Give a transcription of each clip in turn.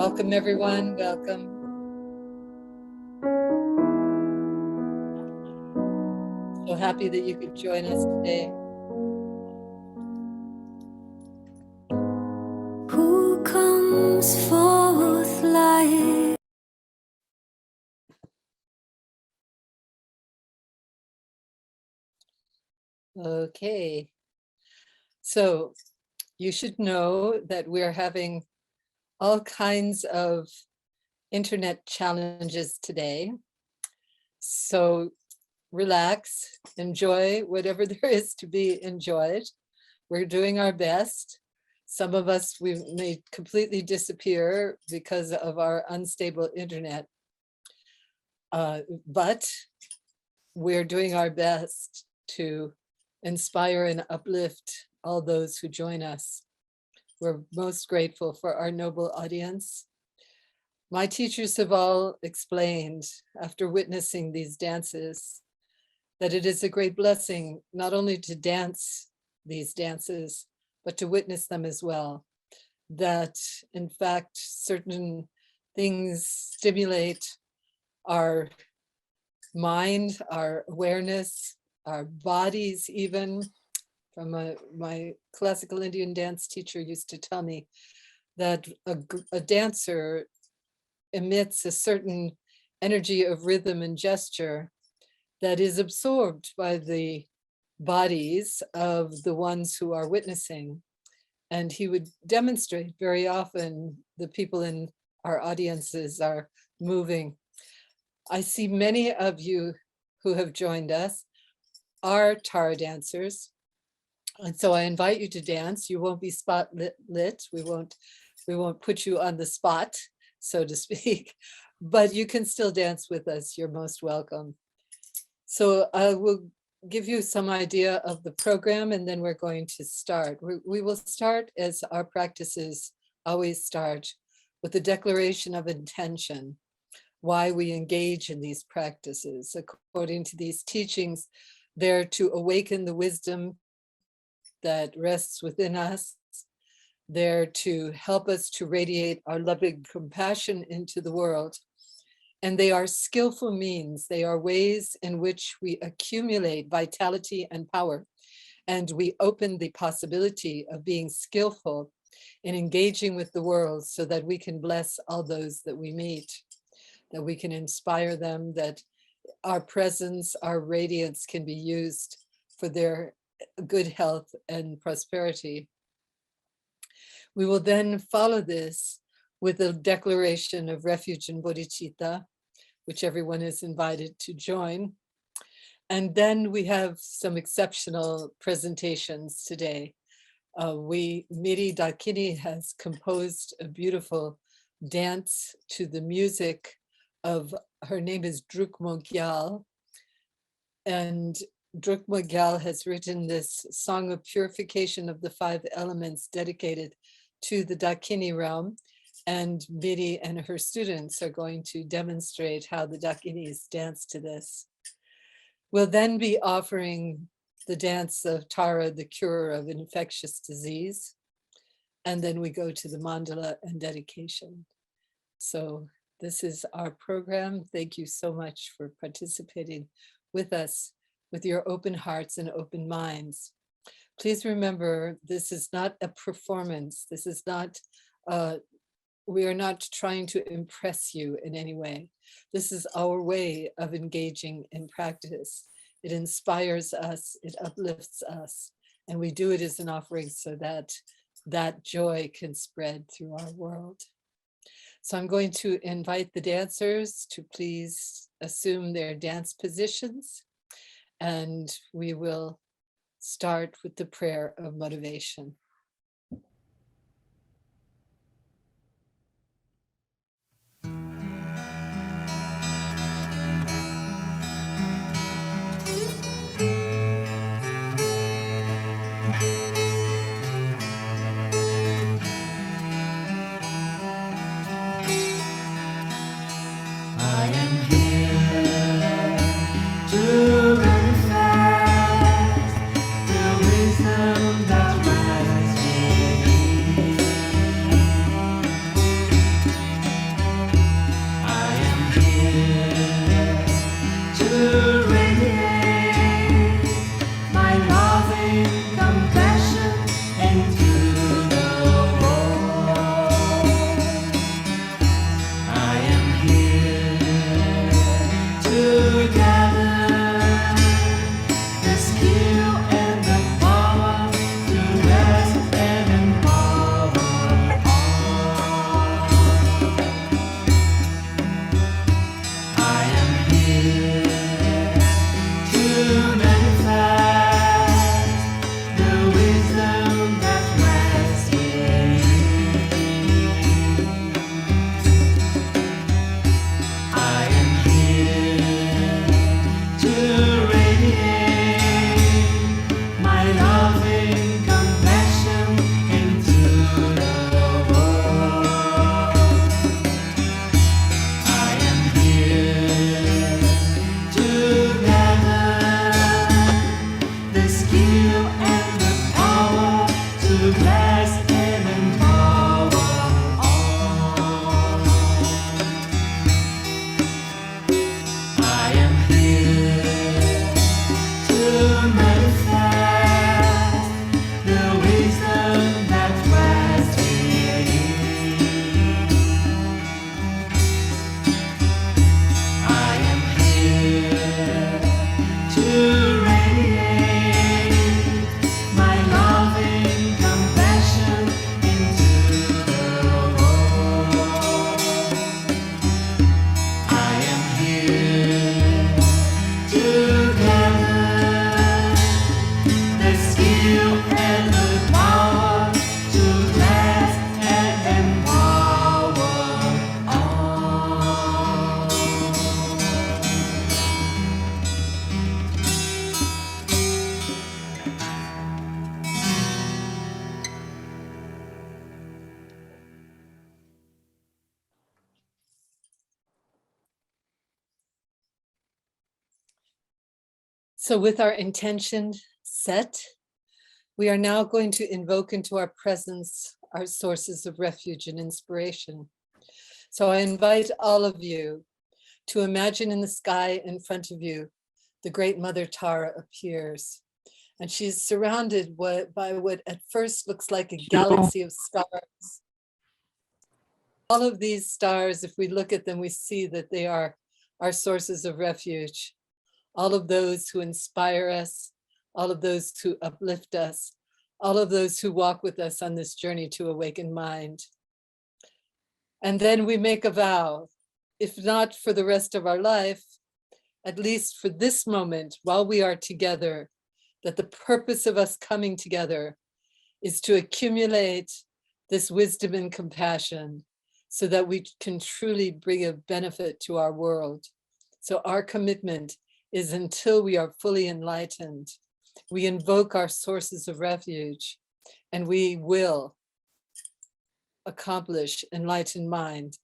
Welcome, everyone. Welcome. So happy that you could join us today. Who comes forth like Okay. So you should know that we're having all kinds of internet challenges today. So relax, enjoy whatever there is to be enjoyed. We're doing our best. Some of us we may completely disappear because of our unstable internet. But we're doing our best to inspire and uplift all those who join us. We're most grateful for our noble audience. My teachers have all explained, after witnessing these dances, that it is a great blessing not only to dance these dances, but to witness them as well. That, in fact, certain things stimulate our mind, our awareness, our bodies even. From my classical Indian dance teacher used to tell me that a dancer emits a certain energy of rhythm and gesture that is absorbed by the bodies of the ones who are witnessing. And he would demonstrate very often the people in our audiences are moving. I see many of you who have joined us are Tara dancers. And so I invite you to dance. You won't be spot lit. We won't put you on the spot, so to speak, but you can still dance with us. You're most welcome. So I will give you some idea of the program, and then we're going to start. We will start, as our practices always start, with a declaration of intention, why we engage in these practices. According to these teachings, they're to awaken the wisdom that rests within us. They're to help us to radiate our loving compassion into the world. And they are skillful means. They are ways in which we accumulate vitality and power. And we open the possibility of being skillful in engaging with the world so that we can bless all those that we meet, that we can inspire them, that our presence, our radiance can be used for their good health and prosperity. We will then follow this with a declaration of refuge and bodhicitta, which everyone is invited to join. And then we have some exceptional presentations today. Miri Dakini has composed a beautiful dance to the music of, her name is Drukmo Gyal, and Drukma Gyal has written this song of purification of the 5 elements dedicated to the Dakini realm, and Miri and her students are going to demonstrate how the Dakinis dance to this. We'll then be offering the dance of Tara, the cure of infectious disease, and then we go to the Mandala and dedication. So this is our program. Thank you so much for participating with us, with your open hearts and open minds. Please remember, this is not a performance. This is not, we are not trying to impress you in any way. This is our way of engaging in practice. It inspires us, it uplifts us, and we do it as an offering so that that joy can spread through our world. So I'm going to invite the dancers to please assume their dance positions, and we will start with the prayer of motivation. I am here to manifest the wisdom that rises. So with our intention set, we are now going to invoke into our presence our sources of refuge and inspiration. So I invite all of you to imagine in the sky in front of you, the great Mother Tara appears. And she's surrounded by what at first looks like a galaxy of stars. All of these stars, if we look at them, we see that they are our sources of refuge. All of those who inspire us, all of those who uplift us, all of those who walk with us on this journey to awaken mind. And then we make a vow, if not for the rest of our life, at least for this moment while we are together, that the purpose of us coming together is to accumulate this wisdom and compassion so that we can truly bring a benefit to our world. So our commitment is until we are fully enlightened, we invoke our sources of refuge and we will accomplish enlightened mind,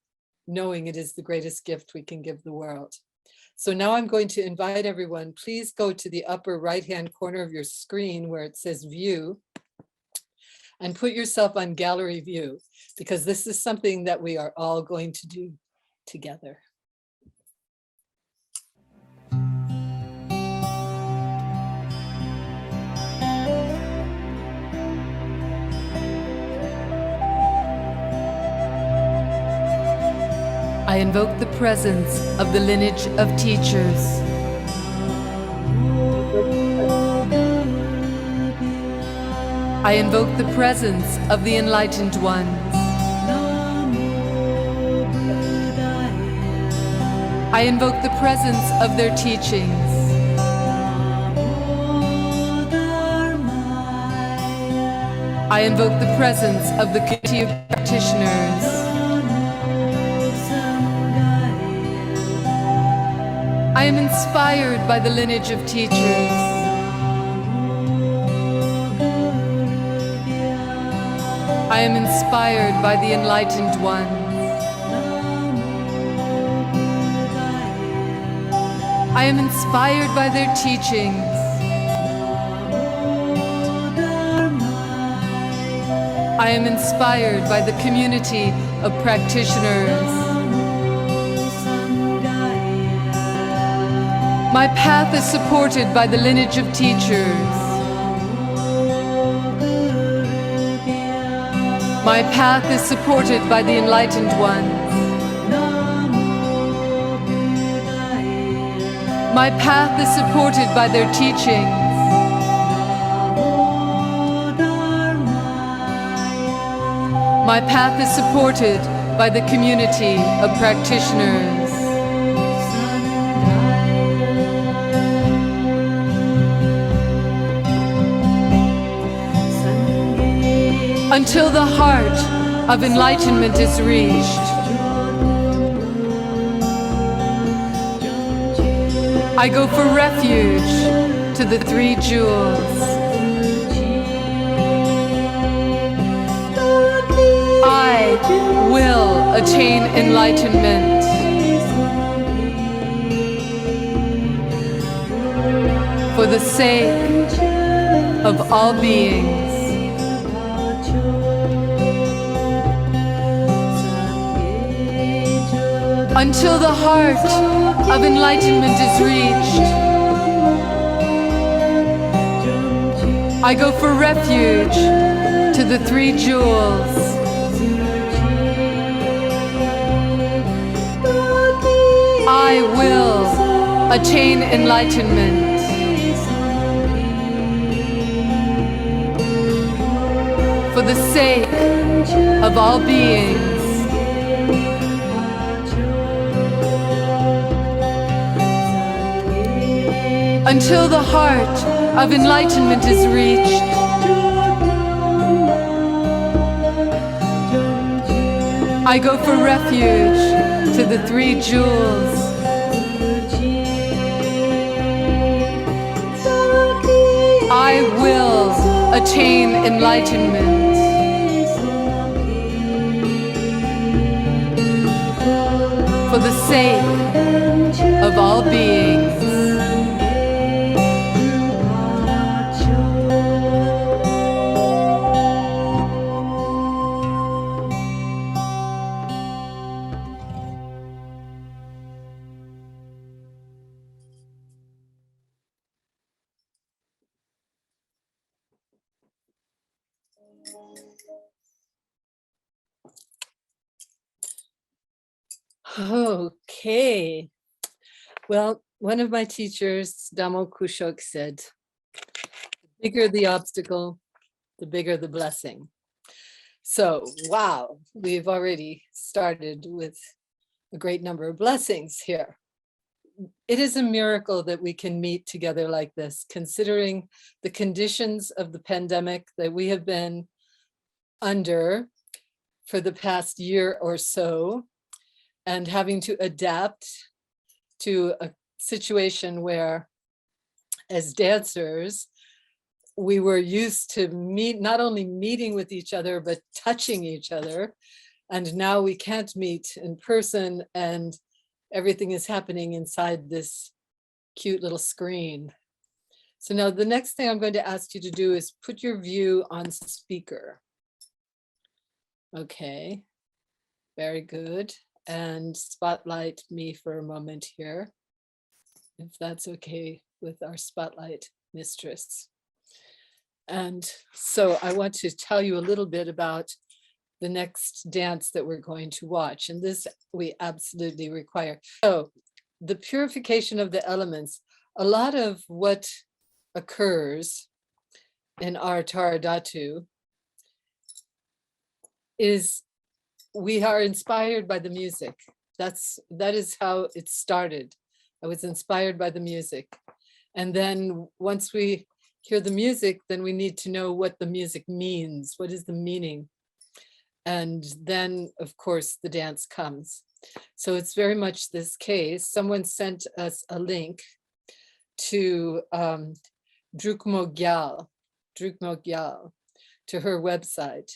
knowing it is the greatest gift we can give the world. So now I'm going to invite everyone, please go to the upper right-hand corner of your screen where it says view and put yourself on gallery view, because this is something that we are all going to do together. I invoke the presence of the lineage of teachers. I invoke the presence of the enlightened ones. I invoke the presence of their teachings. I invoke the presence of the community of practitioners. I am inspired by the lineage of teachers. I am inspired by the enlightened ones. I am inspired by their teachings. I am inspired by the community of practitioners. My path is supported by the lineage of teachers. My path is supported by the enlightened ones. My path is supported by their teachings. My path is supported by the community of practitioners. Until the heart of enlightenment is reached, I go for refuge to the three jewels. I will attain enlightenment. For the sake of all beings. Until the heart of enlightenment is reached, I go for refuge to the three jewels. I will attain enlightenment. For the sake of all beings. Until the heart of enlightenment is reached, I go for refuge to the three jewels. I will attain enlightenment. For the sake of all beings. Okay. Well, one of my teachers, Damo Kushok, said, the bigger the obstacle, the bigger the blessing. So, wow, we've already started with a great number of blessings here. It is a miracle that we can meet together like this, considering the conditions of the pandemic that we have been under for the past year or so, and having to adapt to a situation where, as dancers, we were used to not only meeting with each other, but touching each other. And now we can't meet in person, and everything is happening inside this cute little screen. So now the next thing I'm going to ask you to do is put your view on speaker. Okay, very good. And spotlight me for a moment here, if that's okay with our spotlight mistress. And so I want to tell you a little bit about the next dance that we're going to watch. And this we absolutely require. So the purification of the elements, a lot of what occurs in our Taradatu is we are inspired by the music. That is how it started. I was inspired by the music. And then once we hear the music, then we need to know what the music means. What is the meaning? And then, of course, the dance comes. So it's very much this case. Someone sent us a link to Drukmo Gyal, to her website.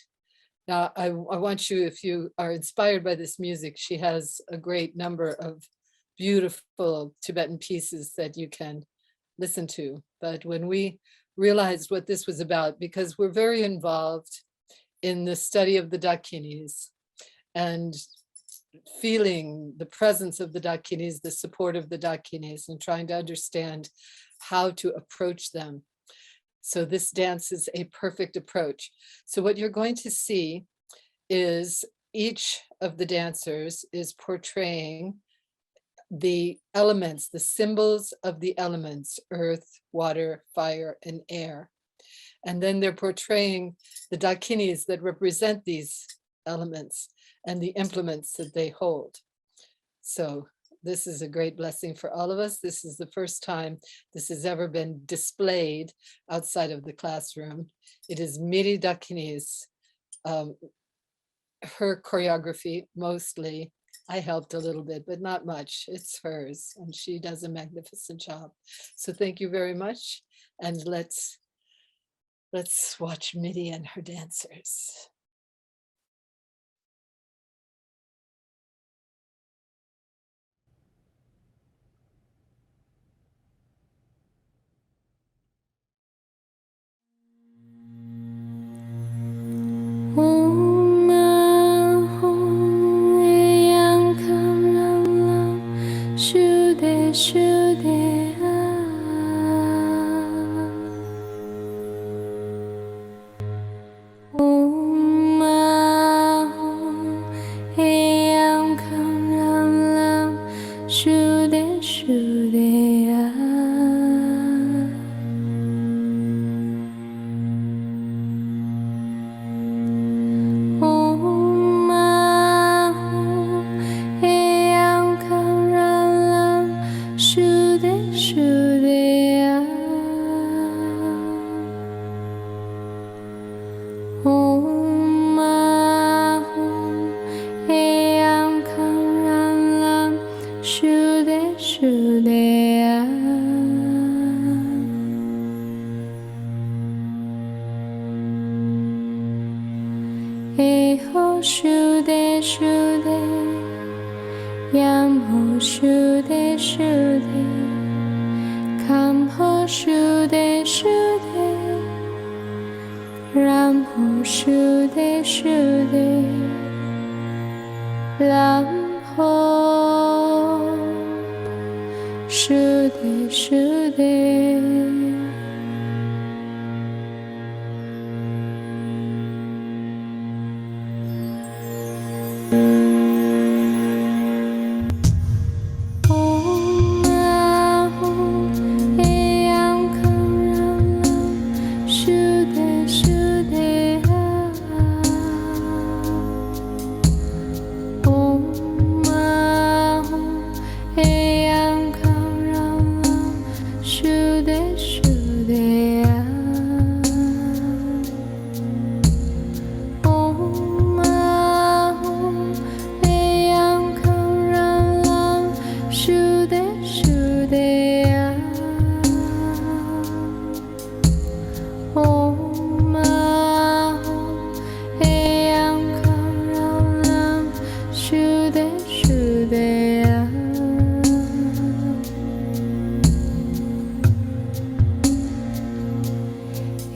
Now, I want you, if you are inspired by this music, she has a great number of beautiful Tibetan pieces that you can listen to. But when we realized what this was about, because we're very involved in the study of the Dakinis and feeling the presence of the Dakinis, the support of the Dakinis, and trying to understand how to approach them. So this dance is a perfect approach. So what you're going to see is each of the dancers is portraying the elements, the symbols of the elements, earth, water, fire, and air. And then they're portraying the Dakinis that represent these elements and the implements that they hold. So this is a great blessing for all of us. This is the first time this has ever been displayed outside of the classroom. It is Miri Dakini's, her choreography mostly. I helped a little bit, but not much. It's hers, and she does a magnificent job. So thank you very much. And let's watch Miri and her dancers.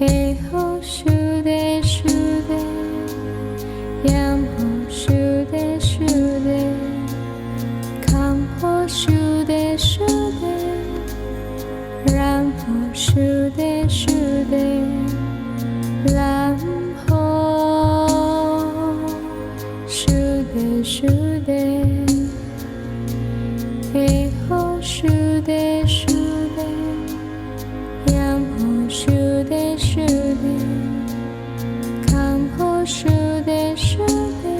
Eho shude shude, yamho shude shude, kamho shude shude, ramho shude shude, lamho shude shude, eho shude shude, yamho shude shude, kamho shude shude,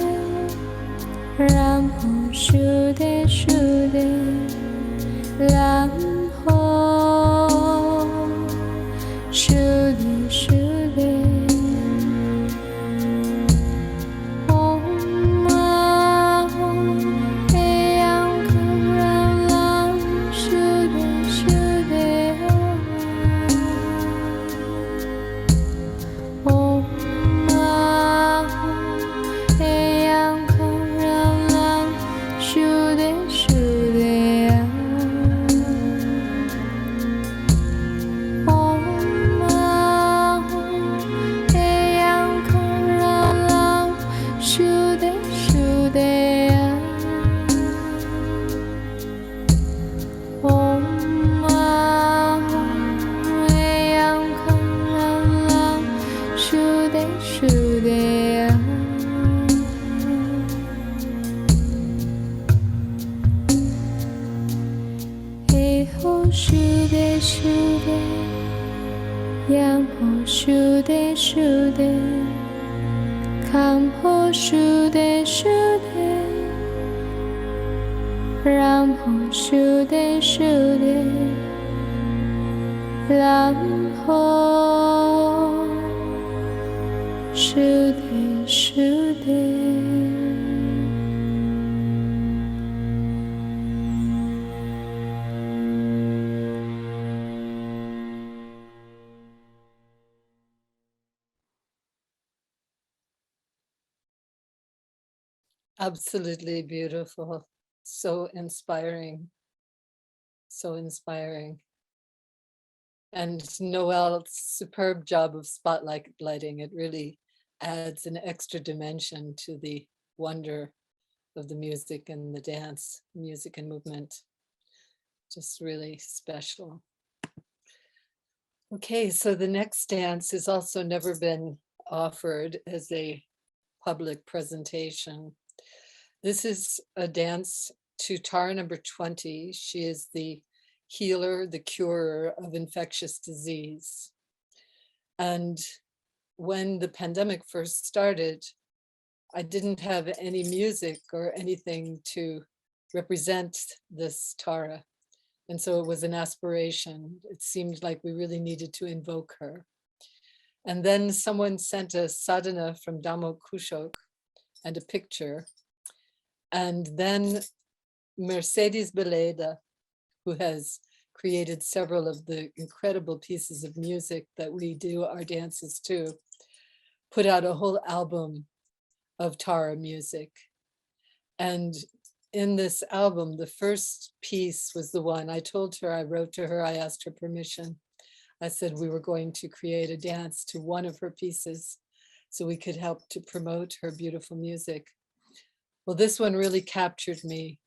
ramho shude shude, lamho shude shude. Om Eyam Karam Lam Shude Shude Om Eyam Karam Lam Shude Shude Om Eyam Karam Lam Shude Shude Om Eyam Karam Lam Shude Shude Eho shude shude, yamho shude shude, kamho shude shude, ramho shude shude, lamho shude shude. Absolutely beautiful. So inspiring. So inspiring. And Noel's superb job of spotlight lighting. It really adds an extra dimension to the wonder of the music and the dance, music and movement. Just really special. Okay, so the next dance has also never been offered as a public presentation. This is a dance to Tara number 20. She is the healer, the curer of infectious disease. And when the pandemic first started, I didn't have any music or anything to represent this Tara. And so it was an aspiration. It seemed like we really needed to invoke her. And then someone sent a sadhana from Dhammo Kushok and a picture. And then Mercedes Beleda, who has created several of the incredible pieces of music that we do our dances to, put out a whole album of Tara music. And in this album, the first piece was the one I told her, I wrote to her, I asked her permission. I said we were going to create a dance to one of her pieces so we could help to promote her beautiful music. Well, this one really captured me,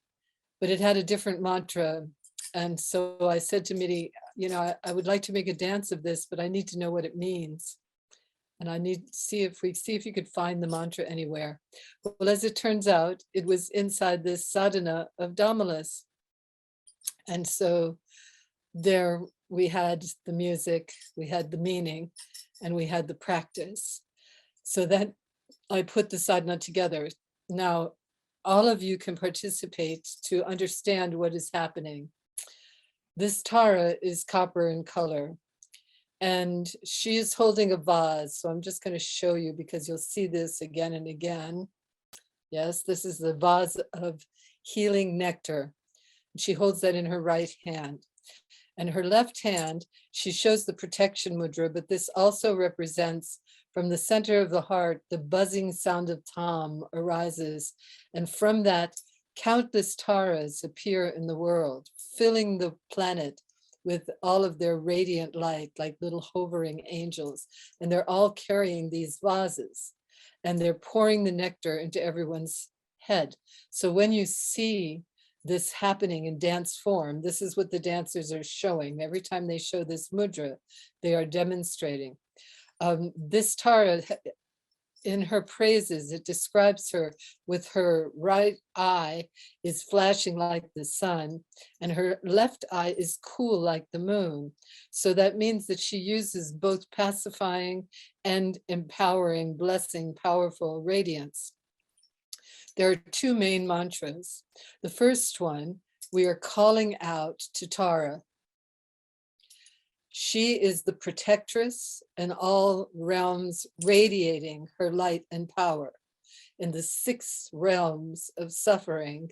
but it had a different mantra. And so I said to Miri, you know, I would like to make a dance of this, but I need to know what it means. And I need to see if you could find the mantra anywhere. Well, as it turns out, it was inside this sadhana of Dhammalas. And so there we had the music, we had the meaning, and we had the practice. So that I put the sadhana together. Now, all of you can participate to understand what is happening. This Tara is copper in color, and she is holding a vase. So I'm just going to show you because you'll see this again and again. Yes, this is the vase of healing nectar. She holds that in her right hand. And her left hand, she shows the protection mudra, but this also represents from the center of the heart, the buzzing sound of Tam arises. And from that, countless taras appear in the world, filling the planet with all of their radiant light, like little hovering angels. And they're all carrying these vases and they're pouring the nectar into everyone's head. So when you see this happening in dance form, this is what the dancers are showing. Every time they show this mudra, they are demonstrating. This Tara, in her praises, it describes her with her right eye is flashing like the sun and her left eye is cool like the moon. So that means that she uses both pacifying and empowering, blessing, powerful radiance. There are two main mantras. The first one, we are calling out to Tara. She is the protectress in all realms, radiating her light and power. In the 6 realms of suffering,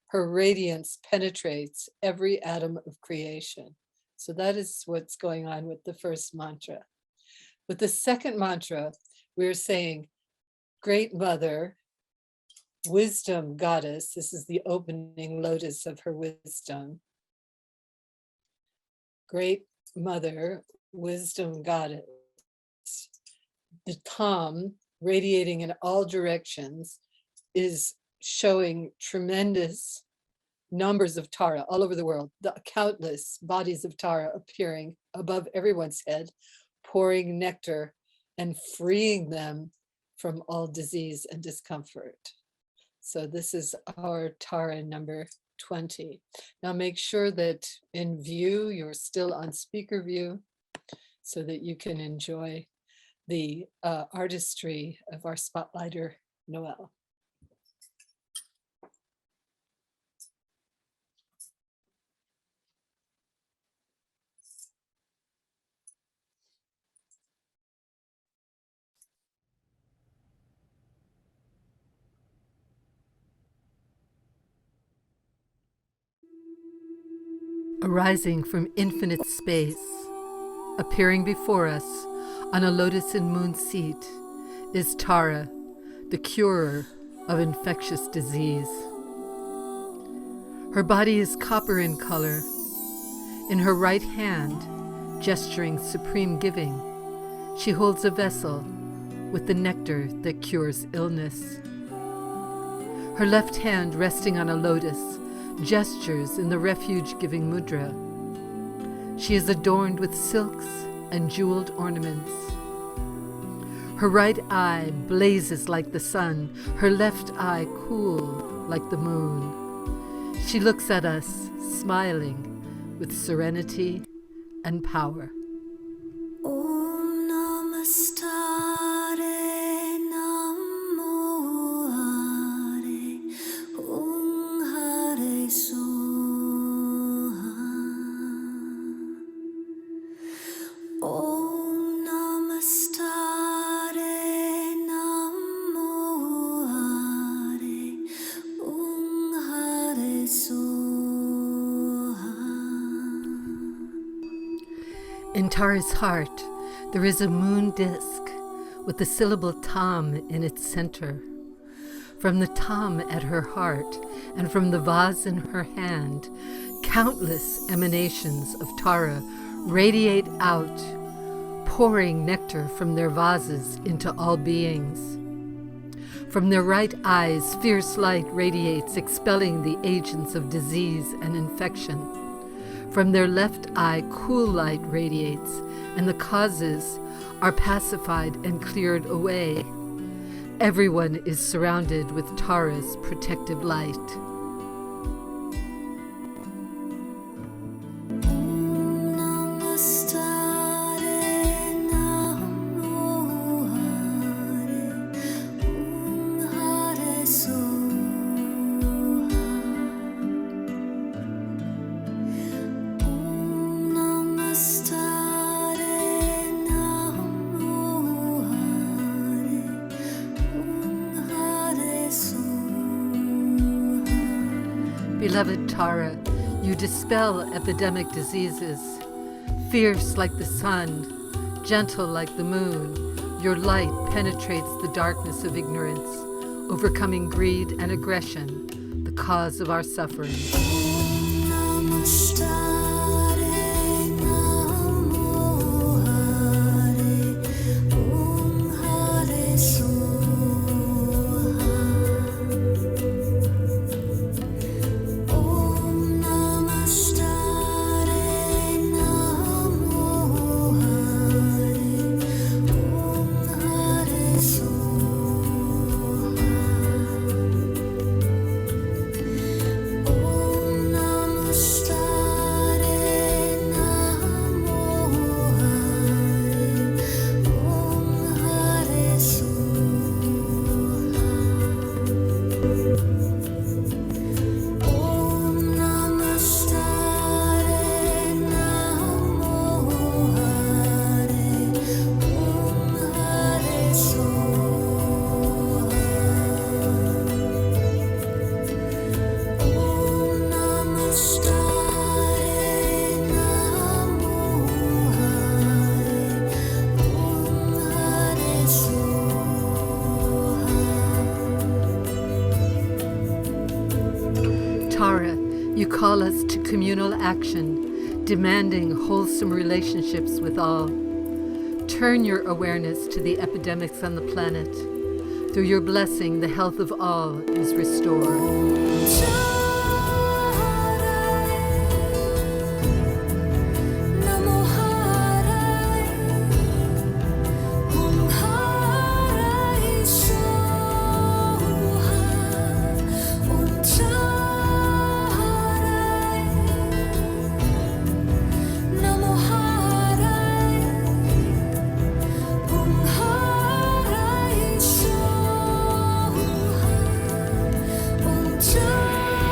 her radiance penetrates every atom of creation. So that is what's going on with the first mantra. With the second mantra, we're saying, Great Mother, Wisdom Goddess, this is the opening lotus of her wisdom. Great Mother, Wisdom Goddess. The Tam, radiating in all directions, is showing tremendous numbers of Tara all over the world, the countless bodies of Tara appearing above everyone's head, pouring nectar and freeing them from all disease and discomfort. So this is our Tara number 20. Now make sure that in view, you're still on speaker view so that you can enjoy the artistry of our spotlighter, Noel. Arising from infinite space, appearing before us on a lotus and moon seat, is Tara, the curer of infectious disease. Her body is copper in color. In her right hand, gesturing supreme giving, she holds a vessel with the nectar that cures illness. Her left hand resting on a lotus gestures in the refuge-giving mudra. She is adorned with silks and jeweled ornaments. Her right eye blazes like the sun, her left eye cool like the moon. She looks at us, smiling with serenity and power. In Tara's heart, there is a moon disk with the syllable Tam in its center. From the Tam at her heart and from the vase in her hand, countless emanations of Tara radiate out, pouring nectar from their vases into all beings. From their right eyes, fierce light radiates, expelling the agents of disease and infection. From their left eye, cool light radiates, and the causes are pacified and cleared away. Everyone is surrounded with Tara's protective light. Beloved Tara, you dispel epidemic diseases. Fierce like the sun, gentle like the moon, your light penetrates the darkness of ignorance, overcoming greed and aggression, the cause of our suffering. call us to communal action, demanding wholesome relationships with all. Turn your awareness to the epidemics on the planet. Through your blessing, the health of all is restored. Just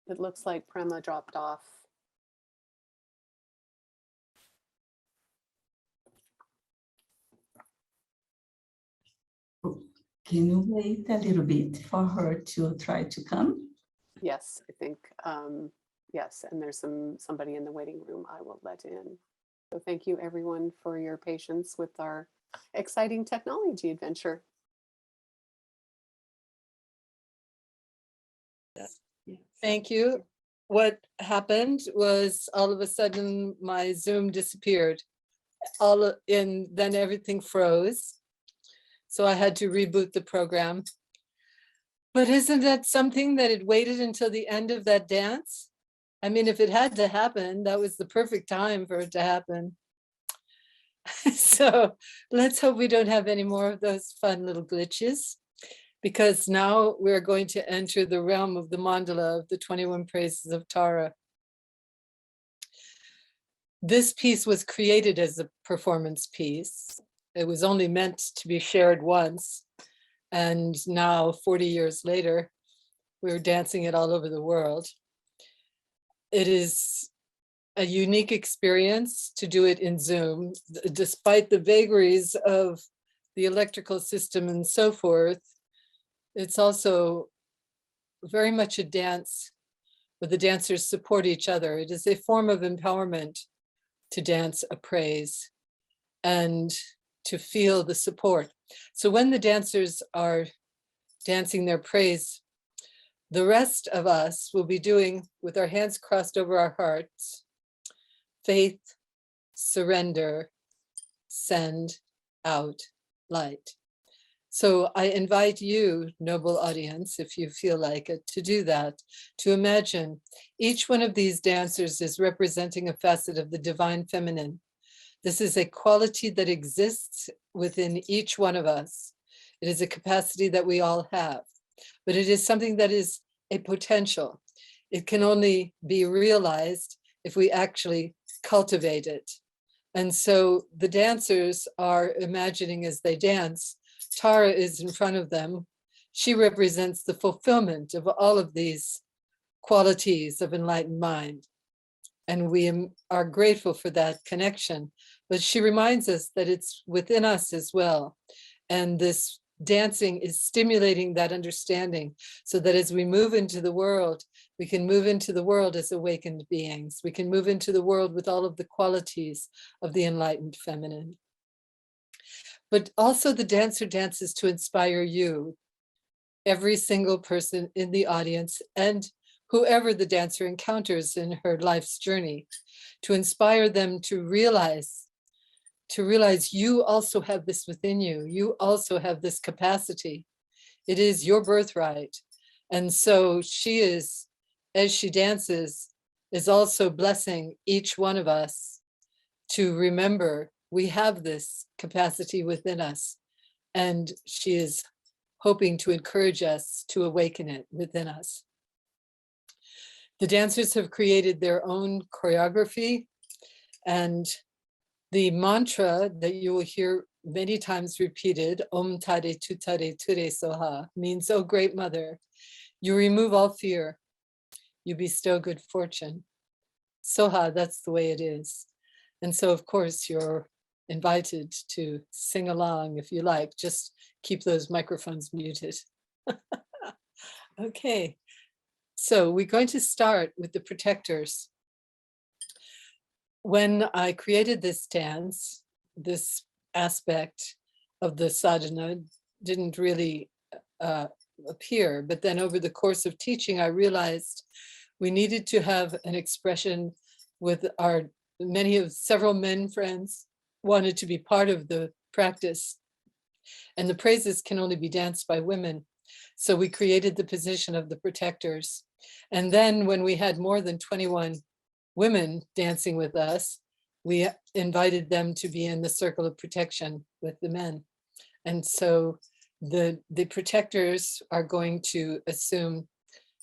It looks like Prema dropped off. Can you wait a little bit for her to try to come? Yes, I think, yes, and there's somebody in the waiting room I will let in. So thank you everyone for your patience with our exciting technology adventure. Thank you. What happened was all of a sudden my Zoom disappeared. Then everything froze. So I had to reboot the program. But isn't that something that it waited until the end of that dance? I mean, if it had to happen, that was the perfect time for it to happen. So let's hope we don't have any more of those fun little glitches, because now we're going to enter the realm of the mandala of the 21 praises of Tara. This piece was created as a performance piece. It was only meant to be shared once. And now 40 years later, we're dancing it all over the world. It is a unique experience to do it in Zoom, despite the vagaries of the electrical system and so forth. It's also very much a dance where the dancers support each other. It is a form of empowerment to dance a praise and to feel the support. So when the dancers are dancing their praise, the rest of us will be doing, with our hands crossed over our hearts, faith, surrender, send out light. So I invite you, noble audience, if you feel like it, to do that, to imagine each one of these dancers is representing a facet of the divine feminine. This is a quality that exists within each one of us. It is a capacity that we all have, but it is something that is a potential. It can only be realized if we actually cultivate it. And so the dancers are imagining as they dance, Tara is in front of them. She represents the fulfillment of all of these qualities of enlightened mind. And we are grateful for that connection. But she reminds us that it's within us as well. And this dancing is stimulating that understanding so that as we move into the world, we can move into the world as awakened beings. We can move into the world with all of the qualities of the enlightened feminine. But also the dancer dances to inspire you, every single person in the audience and whoever the dancer encounters in her life's journey, to inspire them to realize you also have this within you. You also have this capacity. It is your birthright. And so she is, as she dances, is also blessing each one of us to remember we have this capacity within us. And she is hoping to encourage us to awaken it within us. The dancers have created their own choreography, and the mantra that you will hear many times repeated, Om Tare Tutare Ture Soha, means, oh great mother, you remove all fear, you bestow good fortune. Soha, that's the way it is. And so of course you're invited to sing along if you like, just keep those microphones muted. Okay, so we're going to start with the protectors. When I created this dance, this aspect of the sadhana didn't really appear, but then over the course of teaching, I realized we needed to have an expression with our several men friends wanted to be part of the practice, and the praises can only be danced by women. So we created the position of the protectors. And then when we had more than 21 women dancing with us, we invited them to be in the circle of protection with the men. And so the protectors are going to assume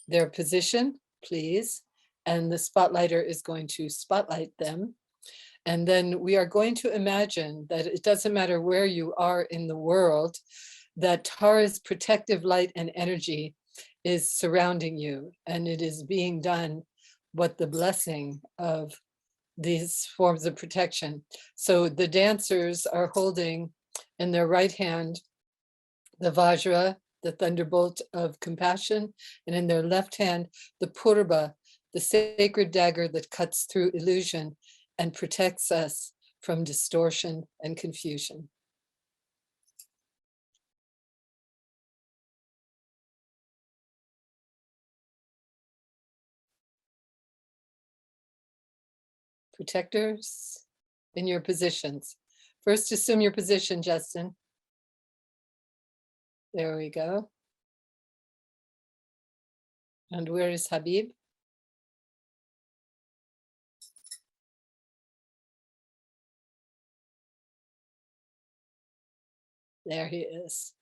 their position, please, and the spotlighter is going to spotlight them. And then we are going to imagine that it doesn't matter where you are in the world, that Tara's protective light and energy is surrounding you, and it is being done what the blessing of these forms of protection. So the dancers are holding in their right hand the Vajra, the thunderbolt of compassion, and in their left hand, the Purba, the sacred dagger that cuts through illusion and protects us from distortion and confusion. Protectors in your positions. First, assume your position, Justin. There we go. And where is Habib? There he is.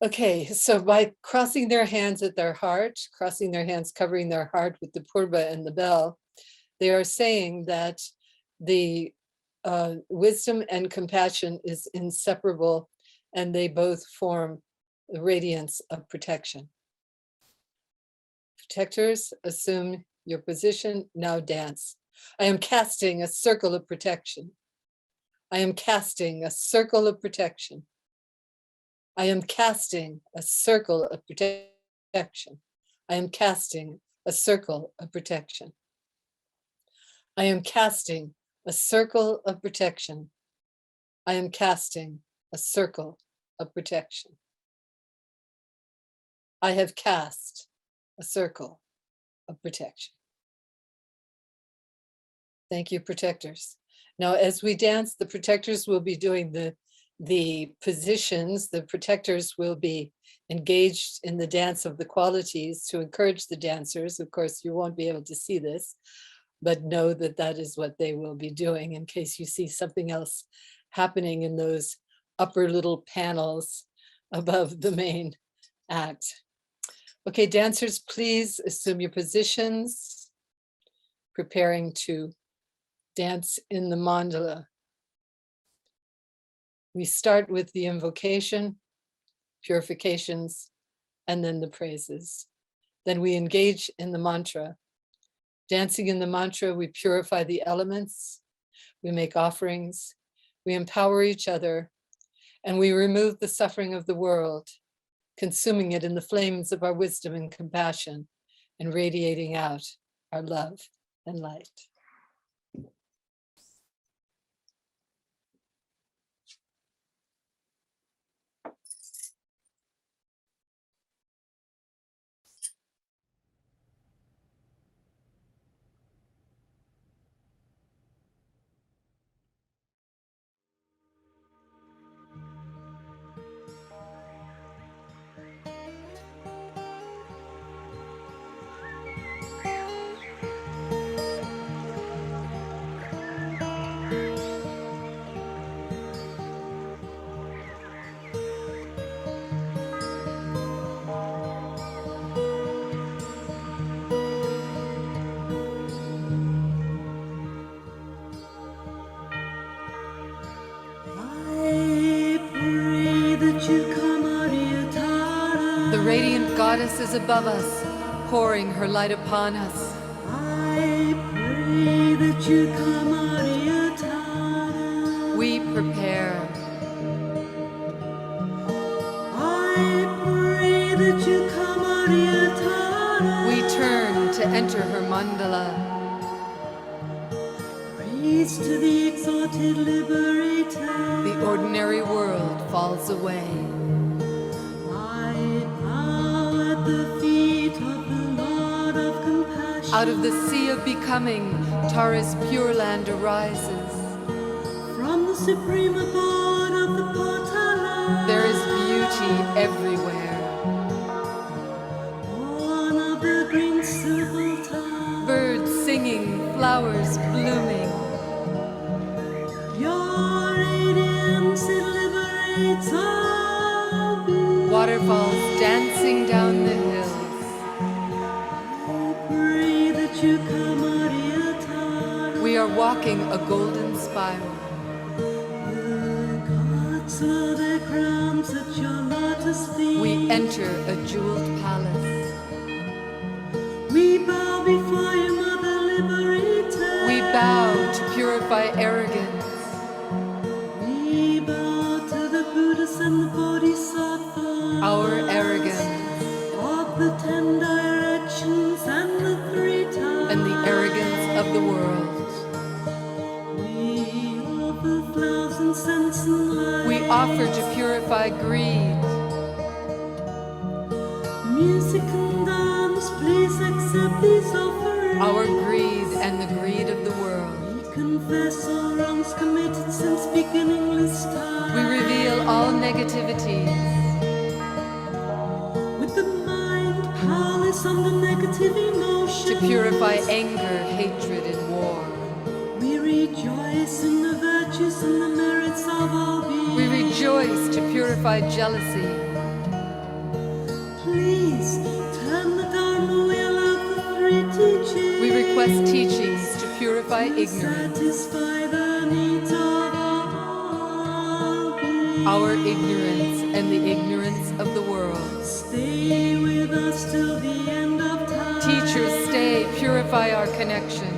Okay, so by crossing their hands at their heart, crossing their hands, covering their heart with the purba and the bell, they are saying that the wisdom and compassion is inseparable, and they both form the radiance of protection. Protectors, assume your position, now dance. I am casting a circle of protection. I am casting a circle of protection. I am casting a circle of protection. I am casting a circle of protection. I am casting a circle of protection. I am casting a circle of protection. I have cast a circle of protection. Thank you, protectors. Now, as we dance, the protectors will be doing the positions. The protectors will be engaged in the dance of the qualities to encourage the dancers. Of course, you won't be able to see this, but know that that is what they will be doing in case you see something else happening in those upper little panels above the main act. Okay, dancers, please assume your positions, preparing to dance in the mandala. We start with the invocation, purifications, and then the praises. Then we engage in the mantra. Dancing in the mantra, we purify the elements, we make offerings, we empower each other, and we remove the suffering of the world, consuming it in the flames of our wisdom and compassion, and radiating out our love and light. The radiant goddess is above us, pouring her light upon us. I pray that you come, Ariatara. We prepare. I pray that you come, Ariatara. We turn to enter her mandala. Praise to the exalted liberator. The ordinary world falls away. I bow at the feet of the Lord of compassion. Out of the sea of becoming, Tara's pure land arises. From the supreme abode of the Potala. There is beauty everywhere. Born of the green Subalta. Birds singing, flowers blooming. Your radiance, it liberates all beings. Waterfalls dancing down the hills. I pray that you come, Ariatara. We are walking a golden spiral. The gods wear their crowns at your lotus lotus feet. We enter a jeweled palace. We bow before you, Mother Liberator. We bow to purify arrogance. We bow to the Buddhas and the Bodhisattvas. Our arrogance Of the 10 directions and the 3 times. and the arrogance of the world. We offer flowers and scents and light. We offer to purify greed. Music and dance, please accept these offerings. Our greed and the greed of the world. We confess all wrongs committed since beginningless time. We reveal all negativities. With the mind powerless under negative emotion. To purify anger, hatred, and war. We rejoice in the virtues and the merits of our being. We rejoice to purify jealousy. Please turn the Dharma wheel of the 3 teachings. We request teachings to purify To ignorance. satisfy the needs of all beings. Our ignorance and the ignorance of the world. Stay with us till the end of time. Teachers, stay, purify our connection.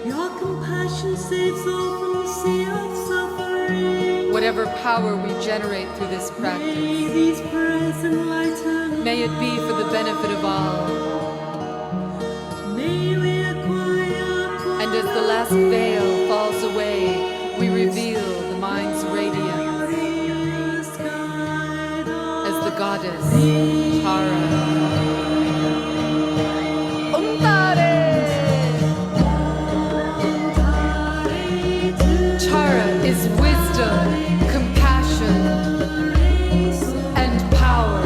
Your compassion saves all from the sea of suffering. Whatever power we generate through this May practice, these prayers enlighten. may it be for the benefit of all. May we acquire And as the last veil falls away, we reveal the mind's radiance as the goddess Tara. Tara is wisdom, compassion, and power.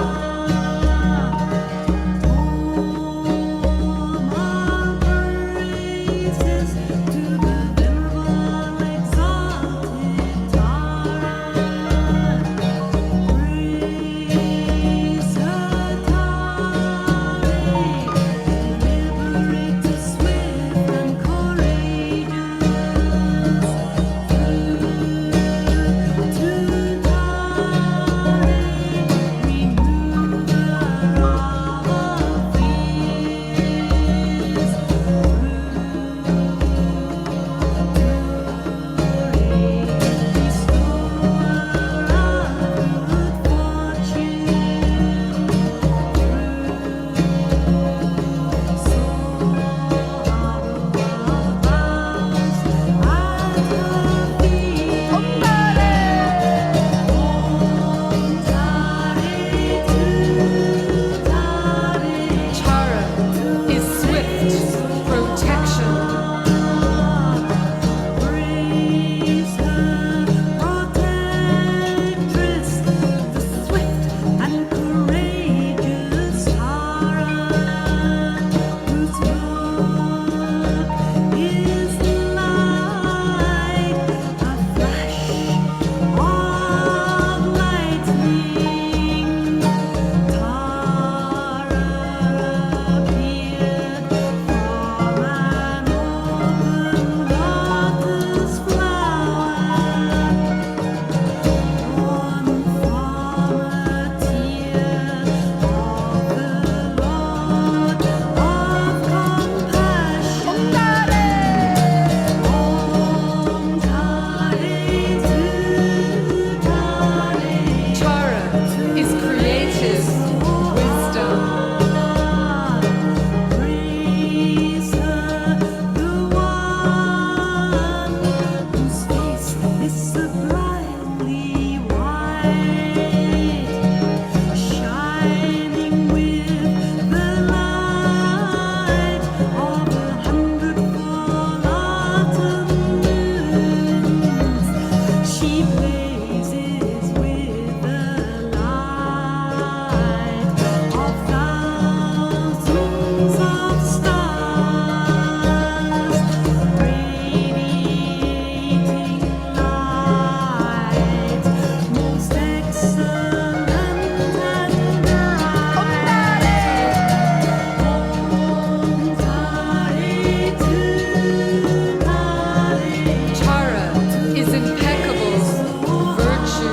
virtue,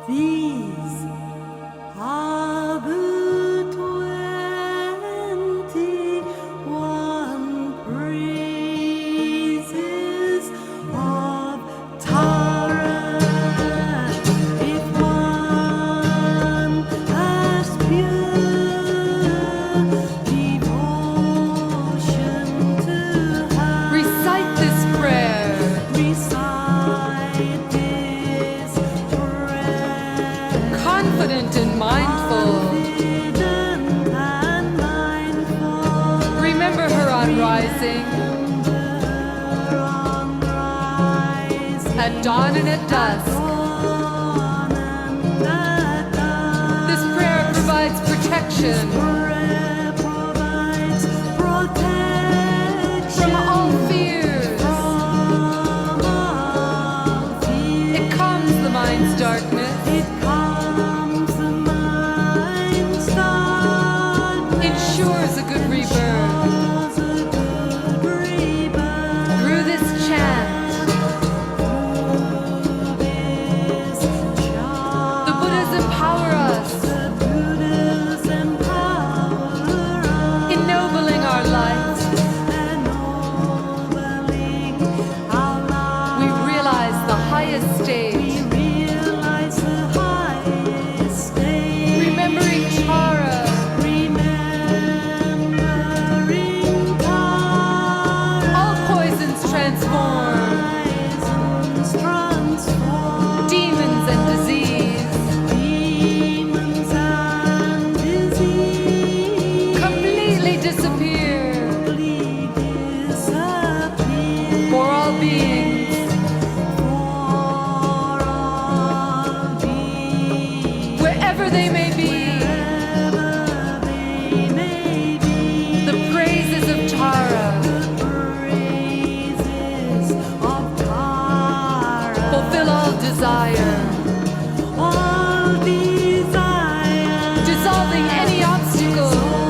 These are the 21 praises of Tara. If one has pure devotion to her, Recite this prayer. recite this prayer. Confident and mindful. Confident and mindful. Remember her on rising, at dawn and at dusk. This prayer provides protection from all fears. It calms the mind's darkness. Ensures a good rebirth. Through this chant, the Buddhas empower us, ennobling our life. We realize the highest stage, remembering Tara. All poisons transform, demons and disease completely disappear for all beings, wherever they may be. The praises of Tara fulfill all desire, dissolving any obstacle,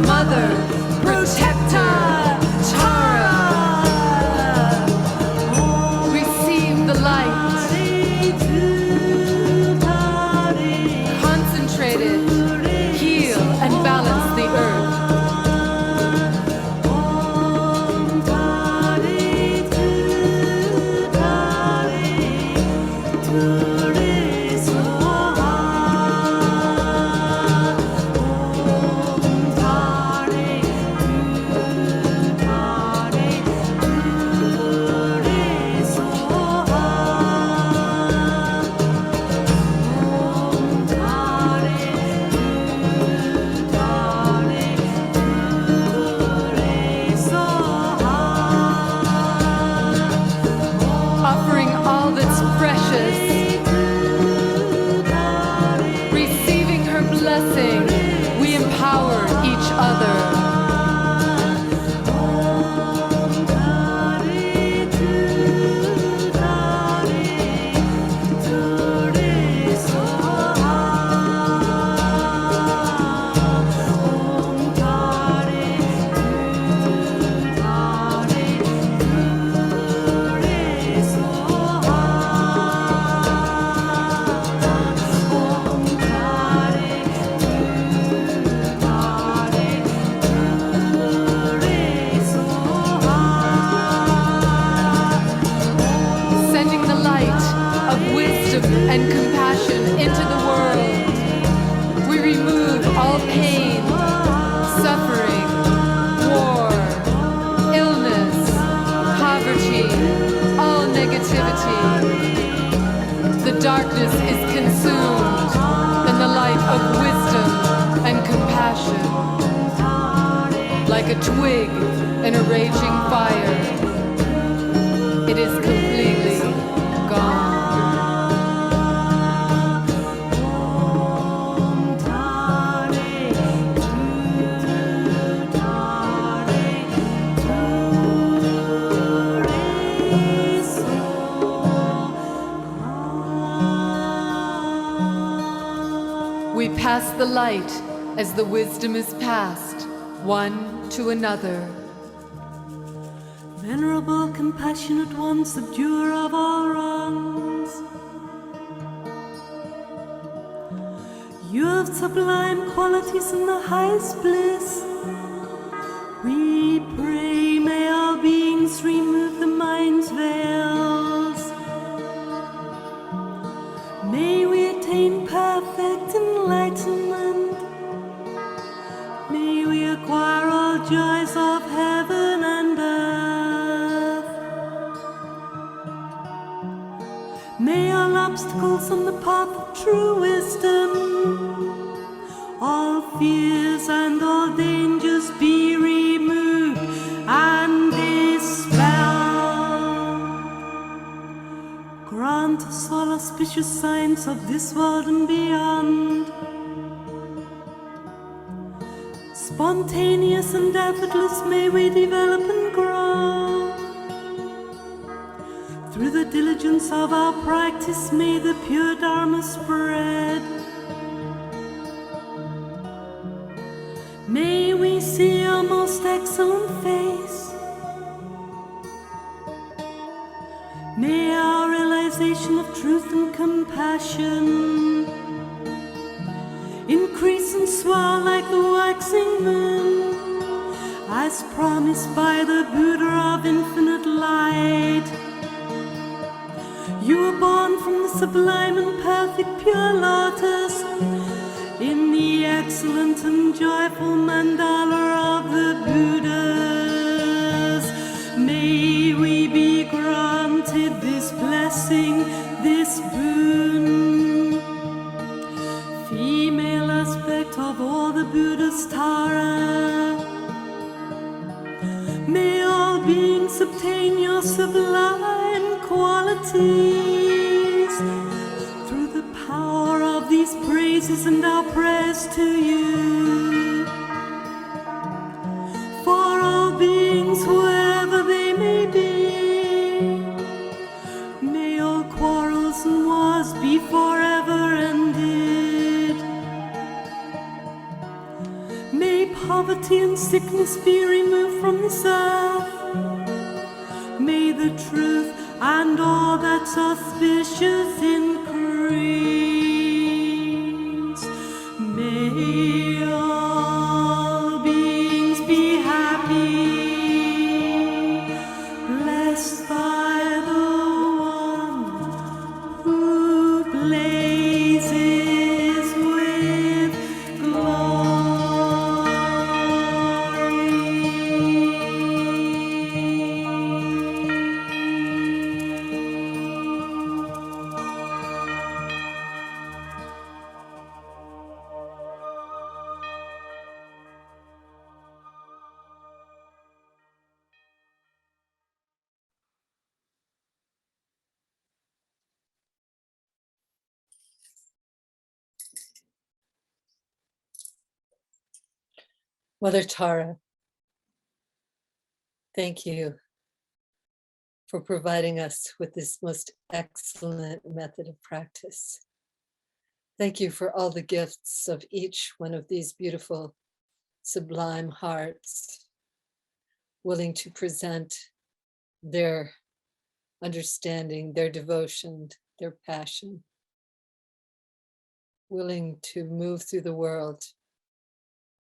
Mother, Protector, Tara. Receive the light, concentrate it, heal and balance the earth. Offering all that's precious, receiving her blessing, we empower each other. Sending the light of wisdom and compassion into the world, we remove all pain, suffering, war, illness, poverty, all negativity. The darkness is consumed in the light of wisdom and compassion. Like a twig in a raging fire, it is completely gone. We pass the light as the wisdom is passed, one to another. Venerable compassionate one, subduer of all wrongs. You have sublime qualities in the highest bliss. We pray, may all beings remove the mind's veils. May we attain perfect enlightenment. May we acquire all joys of heaven and earth. May all obstacles on the path of true wisdom, all fears and all dangers be removed and dispelled. Grant us all auspicious signs of this world and beyond. Spontaneous and effortless may we develop and grow. Through the diligence of our practice may the pure Dharma spread. May we see your most excellent face. May our realization of truth and compassion increase and swell like the waxing moon, as promised by the Buddha of infinite light. You were born from the sublime and perfect pure lotus, in the excellent and joyful mandala of the Buddhas. May we be granted this blessing, this boon. Female aspect of all the Buddha's Tara. May all beings obtain your sublime qualities through the power of these praises and our prayers to you. For all beings, wherever they may be, may all quarrels and wars be forever ended. May poverty and sickness be removed from this earth. May the truth and all that's auspicious increase. May all beings be happy, blessed by the one who blazes with Mother Tara, thank you for providing us with this most excellent method of practice. Thank you for all the gifts of each one of these beautiful, sublime hearts, willing to present their understanding, their devotion, their passion, willing to move through the world,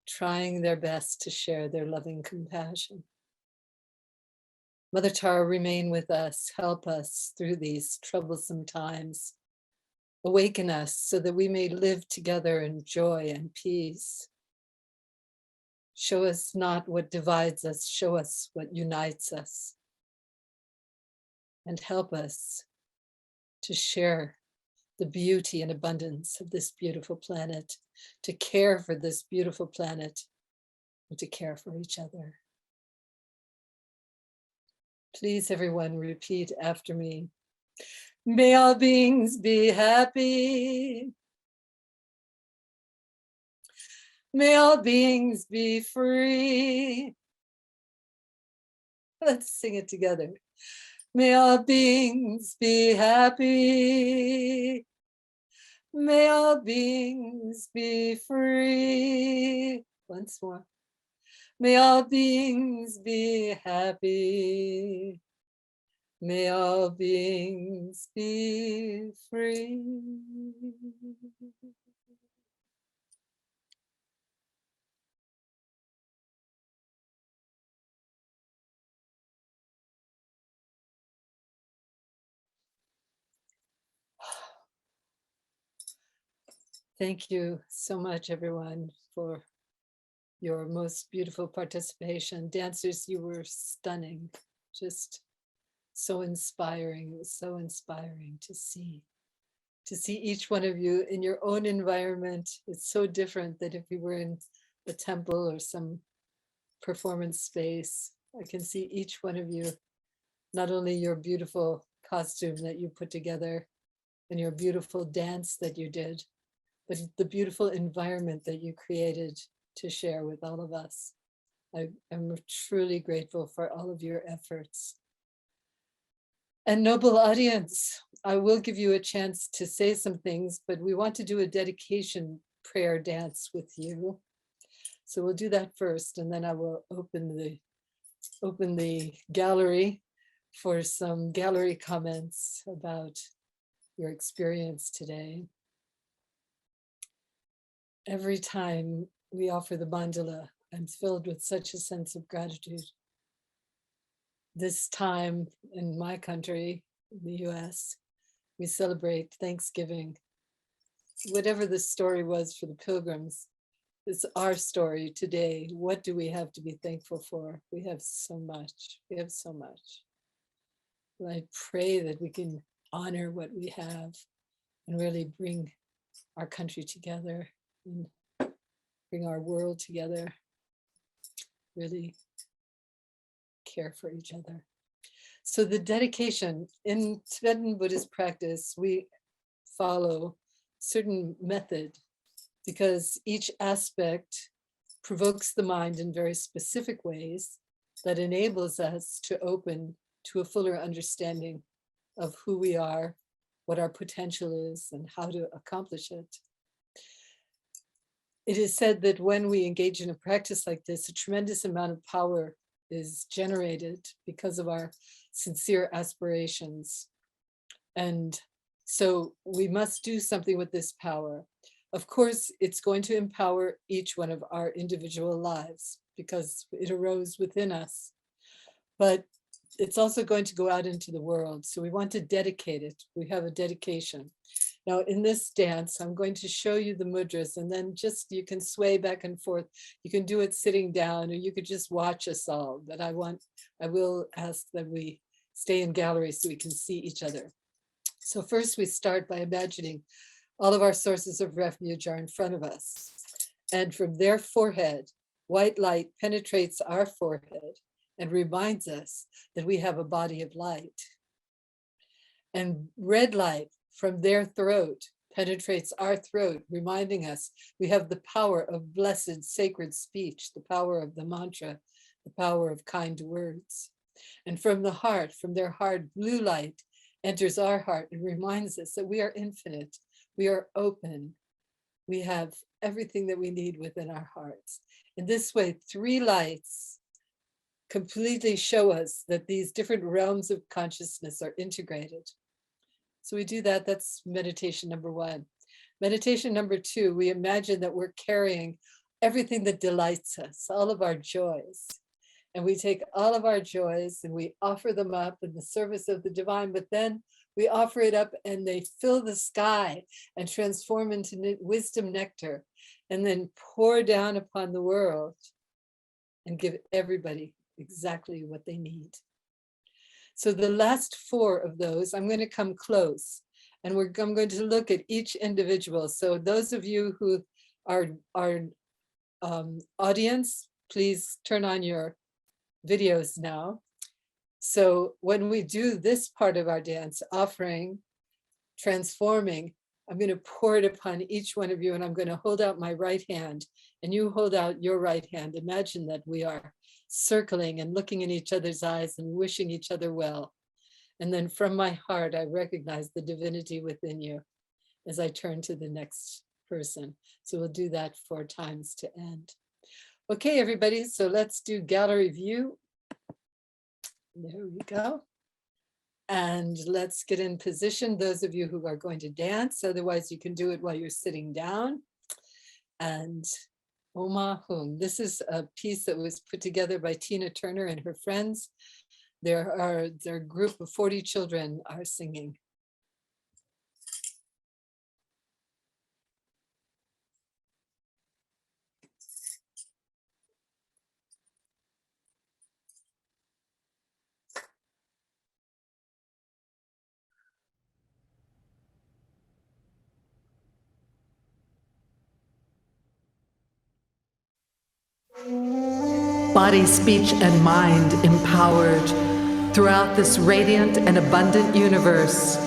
trying their best to share their loving compassion. Mother Tara, remain with us, help us through these troublesome times. Awaken us so that we may live together in joy and peace. Show us not what divides us, show us what unites us. And help us to share the beauty and abundance of this beautiful planet, to care for this beautiful planet, and to care for each other. Please, everyone, repeat after me. May all beings be happy. May all beings be free. Let's sing it together. May all beings be happy. May all beings be free. Once more. May all beings be happy. May all beings be free. Thank you so much, everyone, for your most beautiful participation. Dancers, you were stunning, just so inspiring. It was so inspiring to see each one of you in your own environment. It's so different than if you were in a temple or some performance space. I can see each one of you, not only your beautiful costume that you put together and your beautiful dance that you did, but the beautiful environment that you created to share with all of us. I am truly grateful for all of your efforts. And noble audience, I will give you a chance to say some things, but we want to do a dedication prayer dance with you. So we'll do that first, and then I will open the gallery for some gallery comments about your experience today. Every time we offer the mandala, I'm filled with such a sense of gratitude. This time in my country, the US, we celebrate Thanksgiving. Whatever the story was for the pilgrims, it's our story today. What do we have to be thankful for? We have so much. We have so much. And I pray that we can honor what we have and really bring our country together and bring our world together, really care for each other. So the dedication in Tibetan Buddhist practice, we follow certain method because each aspect provokes the mind in very specific ways that enables us to open to a fuller understanding of who we are, what our potential is, and how to accomplish it. It is said that when we engage in a practice like this, a tremendous amount of power is generated because of our sincere aspirations. And so we must do something with this power. Of course, it's going to empower each one of our individual lives because it arose within us. But it's also going to go out into the world. So we want to dedicate it. We have a dedication. Now in this dance, I'm going to show you the mudras and then just you can sway back and forth. You can do it sitting down or you could just watch us all. But I will ask that we stay in gallery so we can see each other. So first we start by imagining all of our sources of refuge are in front of us. And from their forehead, white light penetrates our forehead and reminds us that we have a body of light. And red light from their throat penetrates our throat, reminding us we have the power of blessed sacred speech, the power of the mantra, the power of kind words. And from the heart, from their heart, blue light enters our heart and reminds us that we are infinite, we are open, we have everything that we need within our hearts. In this way, three lights completely show us that these different realms of consciousness are integrated. So we do that, that's meditation number one. Meditation number two, we imagine that we're carrying everything that delights us, all of our joys. And we take all of our joys and we offer them up in the service of the divine, but then we offer it up and they fill the sky and transform into wisdom nectar and then pour down upon the world and give everybody exactly what they need. So the last four of those, I'm going to come close and I'm going to look at each individual. So those of you who are audience, please turn on your videos now. So when we do this part of our dance, offering, transforming, I'm going to pour it upon each one of you and I'm going to hold out my right hand and you hold out your right hand. Imagine that we are circling and looking in each other's eyes and wishing each other well. And then from my heart, I recognize the divinity within you as I turn to the next person. So we'll do that 4 times to end. Okay, everybody, so let's do gallery view. There we go. And let's get in position, those of you who are going to dance. Otherwise, you can do it while you're sitting down. And Oma Hung. This is a piece that was put together by Tina Turner and her friends. Their group of 40 children are singing. Body, speech, and mind empowered. Throughout this radiant and abundant universe,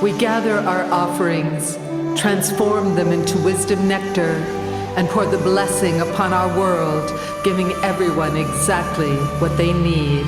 we gather our offerings, transform them into wisdom nectar, and pour the blessing upon our world, giving everyone exactly what they need.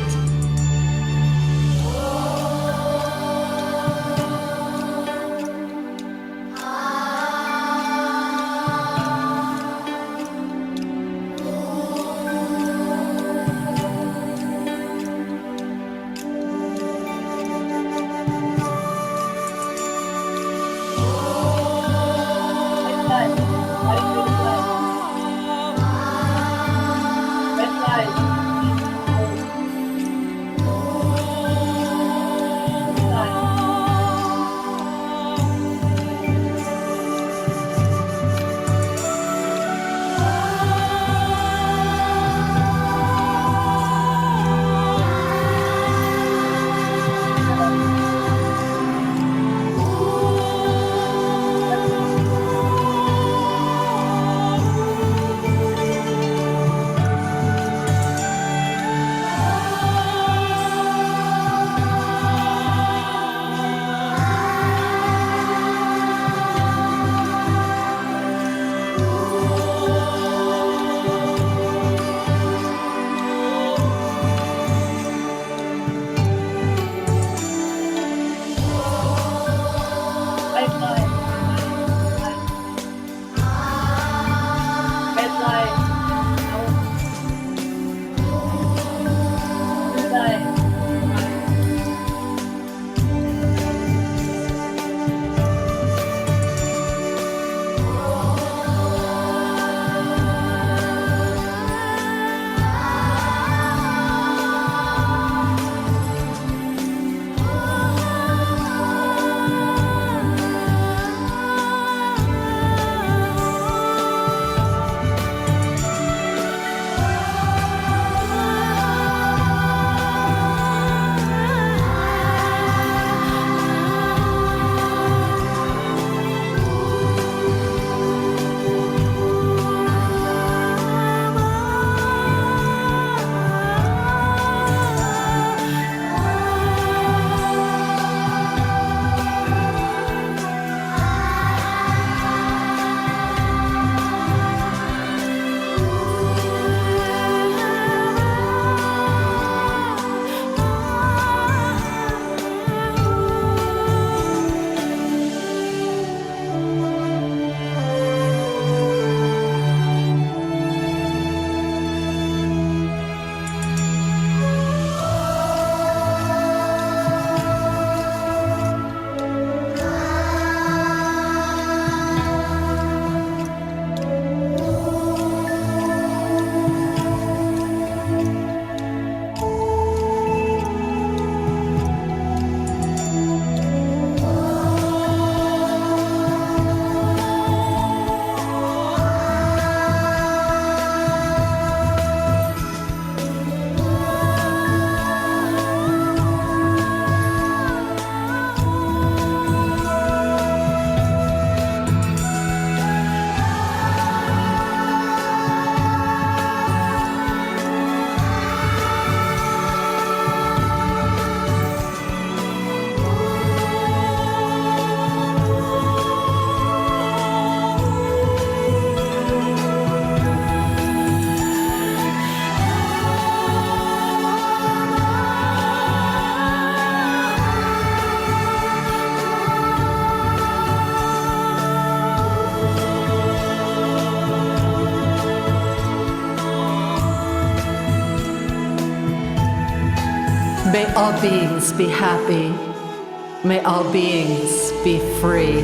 May all beings be happy. May all beings be free.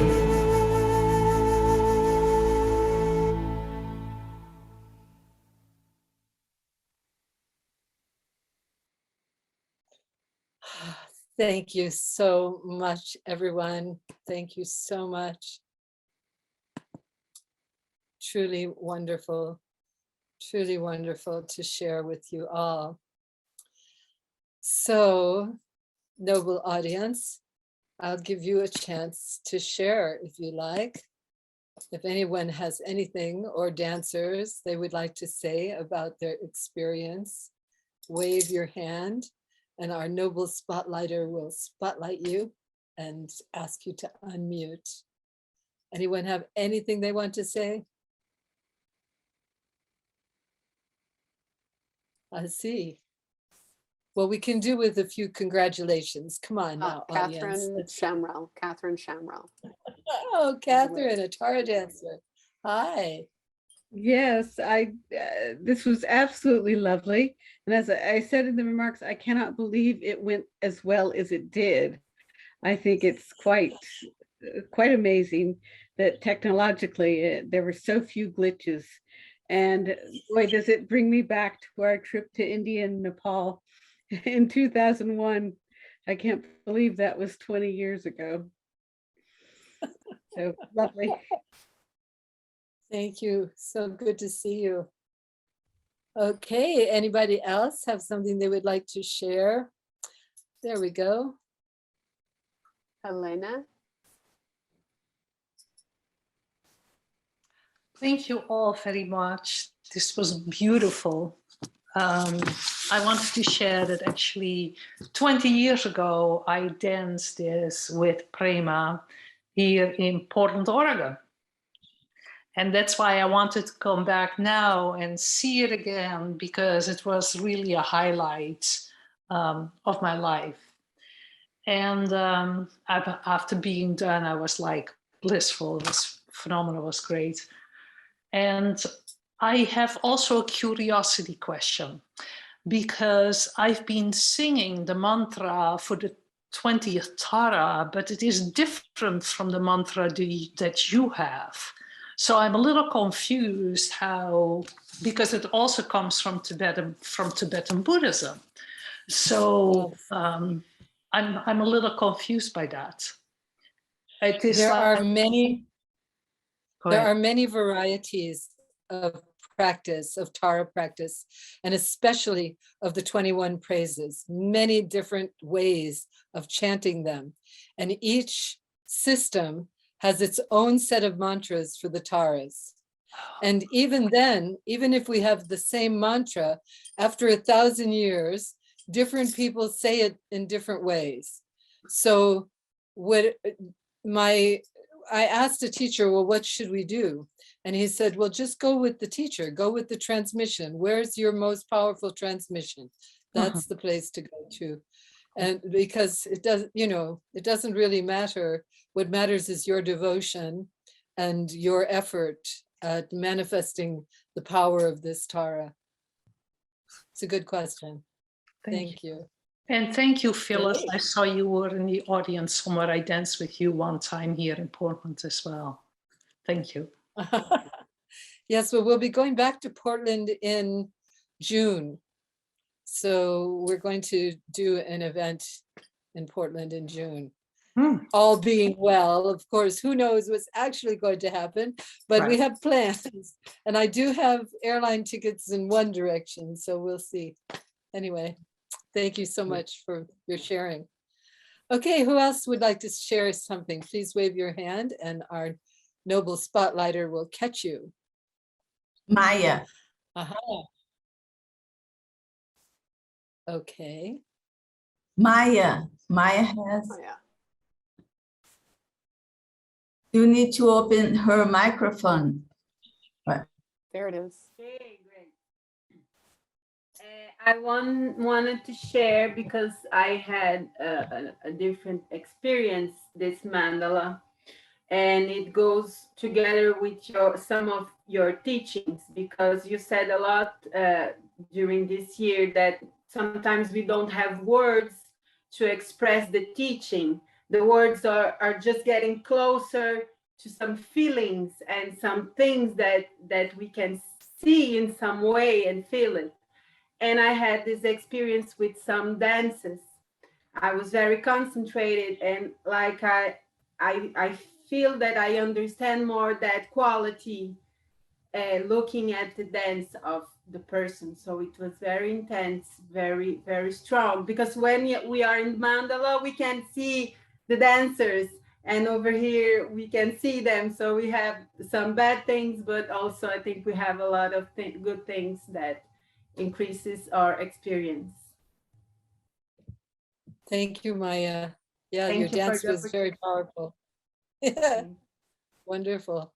Thank you so much, everyone. Thank you so much. Truly wonderful to share with you all. So, noble audience, I'll give you a chance to share if you like. If anyone has anything, or dancers they would like to say about their experience, wave your hand and our noble spotlighter will spotlight you and ask you to unmute. Anyone have anything they want to say? I see. Well, we can do with a few congratulations. Come on now, audience. Catherine Shamrell. Oh, Catherine, a Tara dancer. Hi. Yes, this was absolutely lovely. And as I said in the remarks, I cannot believe it went as well as it did. I think it's quite amazing that technologically there were so few glitches. And boy, does it bring me back to our trip to India and Nepal in 2001. I can't believe that was 20 years ago. So lovely. Thank you. So good to see you. Okay, anybody else have something they would like to share? There we go. Elena. Thank you all very much. This was beautiful. I wanted to share that actually 20 years ago, I danced this with Prema here in Portland, Oregon. And that's why I wanted to come back now and see it again, because it was really a highlight of my life. And after being done, I was like blissful. It was phenomenal, it was great. And I have also a curiosity question, because I've been singing the mantra for the 20th Tara, but it is different from the mantra that you have. So I'm a little confused how, because it also comes from Tibetan Buddhism. So I'm a little confused by that. There are many varieties of practice, of Tara practice, and especially of the 21 praises, many different ways of chanting them. And each system has its own set of mantras for the Taras. And even then, even if we have the same mantra, after 1,000 years, different people say it in different ways. So I asked a teacher, well, what should we do? And he said, well, just go with the teacher, go with the transmission. Where's your most powerful transmission? That's the place to go to. And because it doesn't really matter. What matters is your devotion and your effort at manifesting the power of this Tara. It's a good question. Thank you. And thank you, Phyllis. Great. I saw you were in the audience somewhere. I danced with you one time here in Portland as well. Thank you. Yes, well, we'll be going back to Portland in June. So we're going to do an event in Portland in June. All being well, of course, who knows what's actually going to happen, but we have plans. And I do have airline tickets in one direction, so we'll see. Anyway, thank you so much for your sharing. Okay, who else would like to share something? Please wave your hand and our noble spotlighter will catch you. Maya. Okay. Maya has. You need to open her microphone. There it is. Okay, great. I wanted to share because I had a different experience this mandala, and it goes together with some of your teachings, because you said a lot during this year that sometimes we don't have words to express the teaching, the words are just getting closer to some feelings and some things that we can see in some way and feel it. And I had this experience with some dances. I was very concentrated, and like I feel that I understand more that quality looking at the dance of the person. So it was very intense, very, very strong, because when we are in mandala, we can see the dancers, and over here we can see them. So we have some bad things, but also I think we have a lot of good things that increases our experience. Thank you, Maya. Yeah, your Thank you for dance the was very powerful. Yeah, wonderful.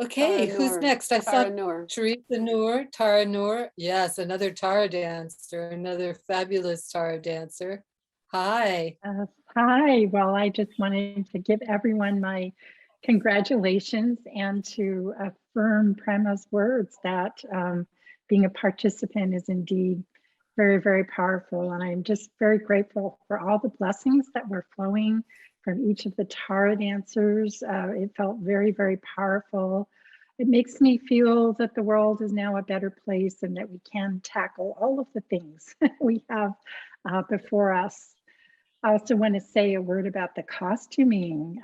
Okay, Tara who's Noor. next? I saw Tara Noor. Teresa Noor, Tara Noor. Yes, another Tara dancer, another fabulous Tara dancer. Hi. Hi. Well, I just wanted to give everyone my congratulations and to affirm Prema's words that being a participant is indeed very, very powerful. And I'm just very grateful for all the blessings that were flowing from each of the Tara dancers. It felt very, very powerful. It makes me feel that the world is now a better place and that we can tackle all of the things we have before us. I also want to say a word about the costuming.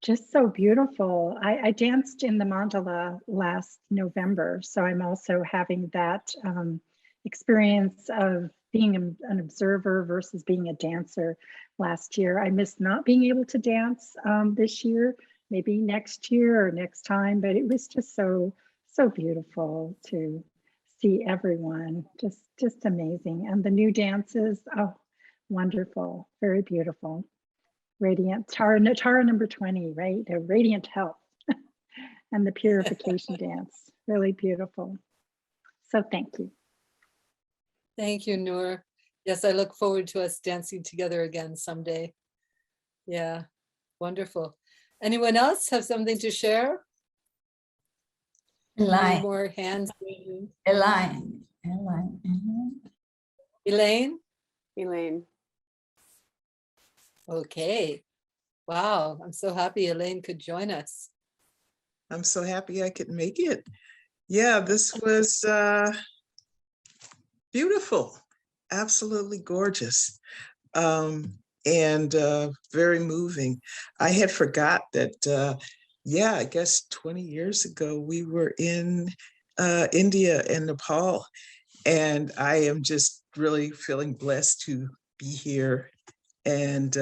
Just so beautiful. I danced in the mandala last November, so I'm also having that experience of being an observer versus being a dancer last year. I missed not being able to dance this year, maybe next year or next time, but it was just so beautiful to see everyone, just amazing. And the new dances, oh, wonderful, very beautiful. Radiant, Tara number 20, right? A radiant health and the purification dance, really beautiful. So thank you. Thank you, Noor. Yes, I look forward to us dancing together again someday. Yeah, wonderful. Anyone else have something to share? Any more hands? Elaine. Elaine? Elaine. Okay. Wow, I'm so happy Elaine could join us. I'm so happy I could make it. Yeah, this was beautiful, absolutely gorgeous, and very moving. I had forgot that, yeah, I guess 20 years ago, we were in India and Nepal, and I am just really feeling blessed to be here and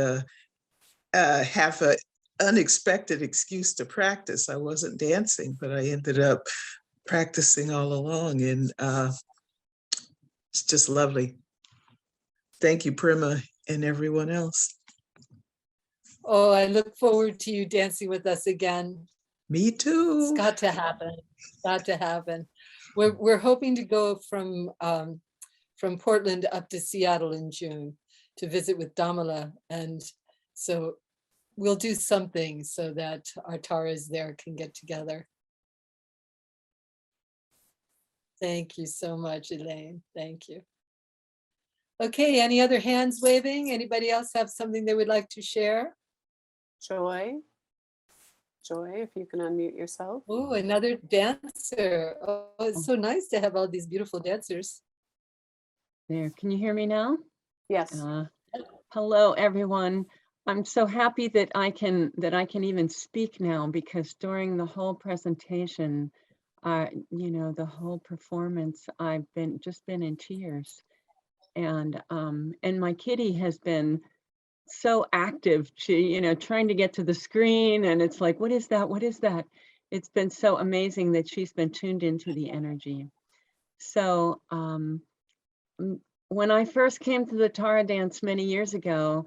have an unexpected excuse to practice. I wasn't dancing, but I ended up practicing all along, and it's just lovely. Thank you, Prema, and everyone else. Oh, I look forward to you dancing with us again. Me too. It's got to happen. Got to happen. We're hoping to go from Portland up to Seattle in June to visit with Damala, and so we'll do something so that our Taras there can get together. Thank you so much, Elaine. Thank you. Okay, any other hands waving? Anybody else have something they would like to share? Joy, if you can unmute yourself. Oh, another dancer. Oh, it's so nice to have all these beautiful dancers. There, can you hear me now? Yes. Hello, everyone. I'm so happy that I can even speak now, because during the whole presentation, you know, the whole performance, I've just been in tears, and my kitty has been so active. She, you know, trying to get to the screen, and it's like, what is that? What is that? It's been so amazing that she's been tuned into the energy. So when I first came to the Tara dance many years ago,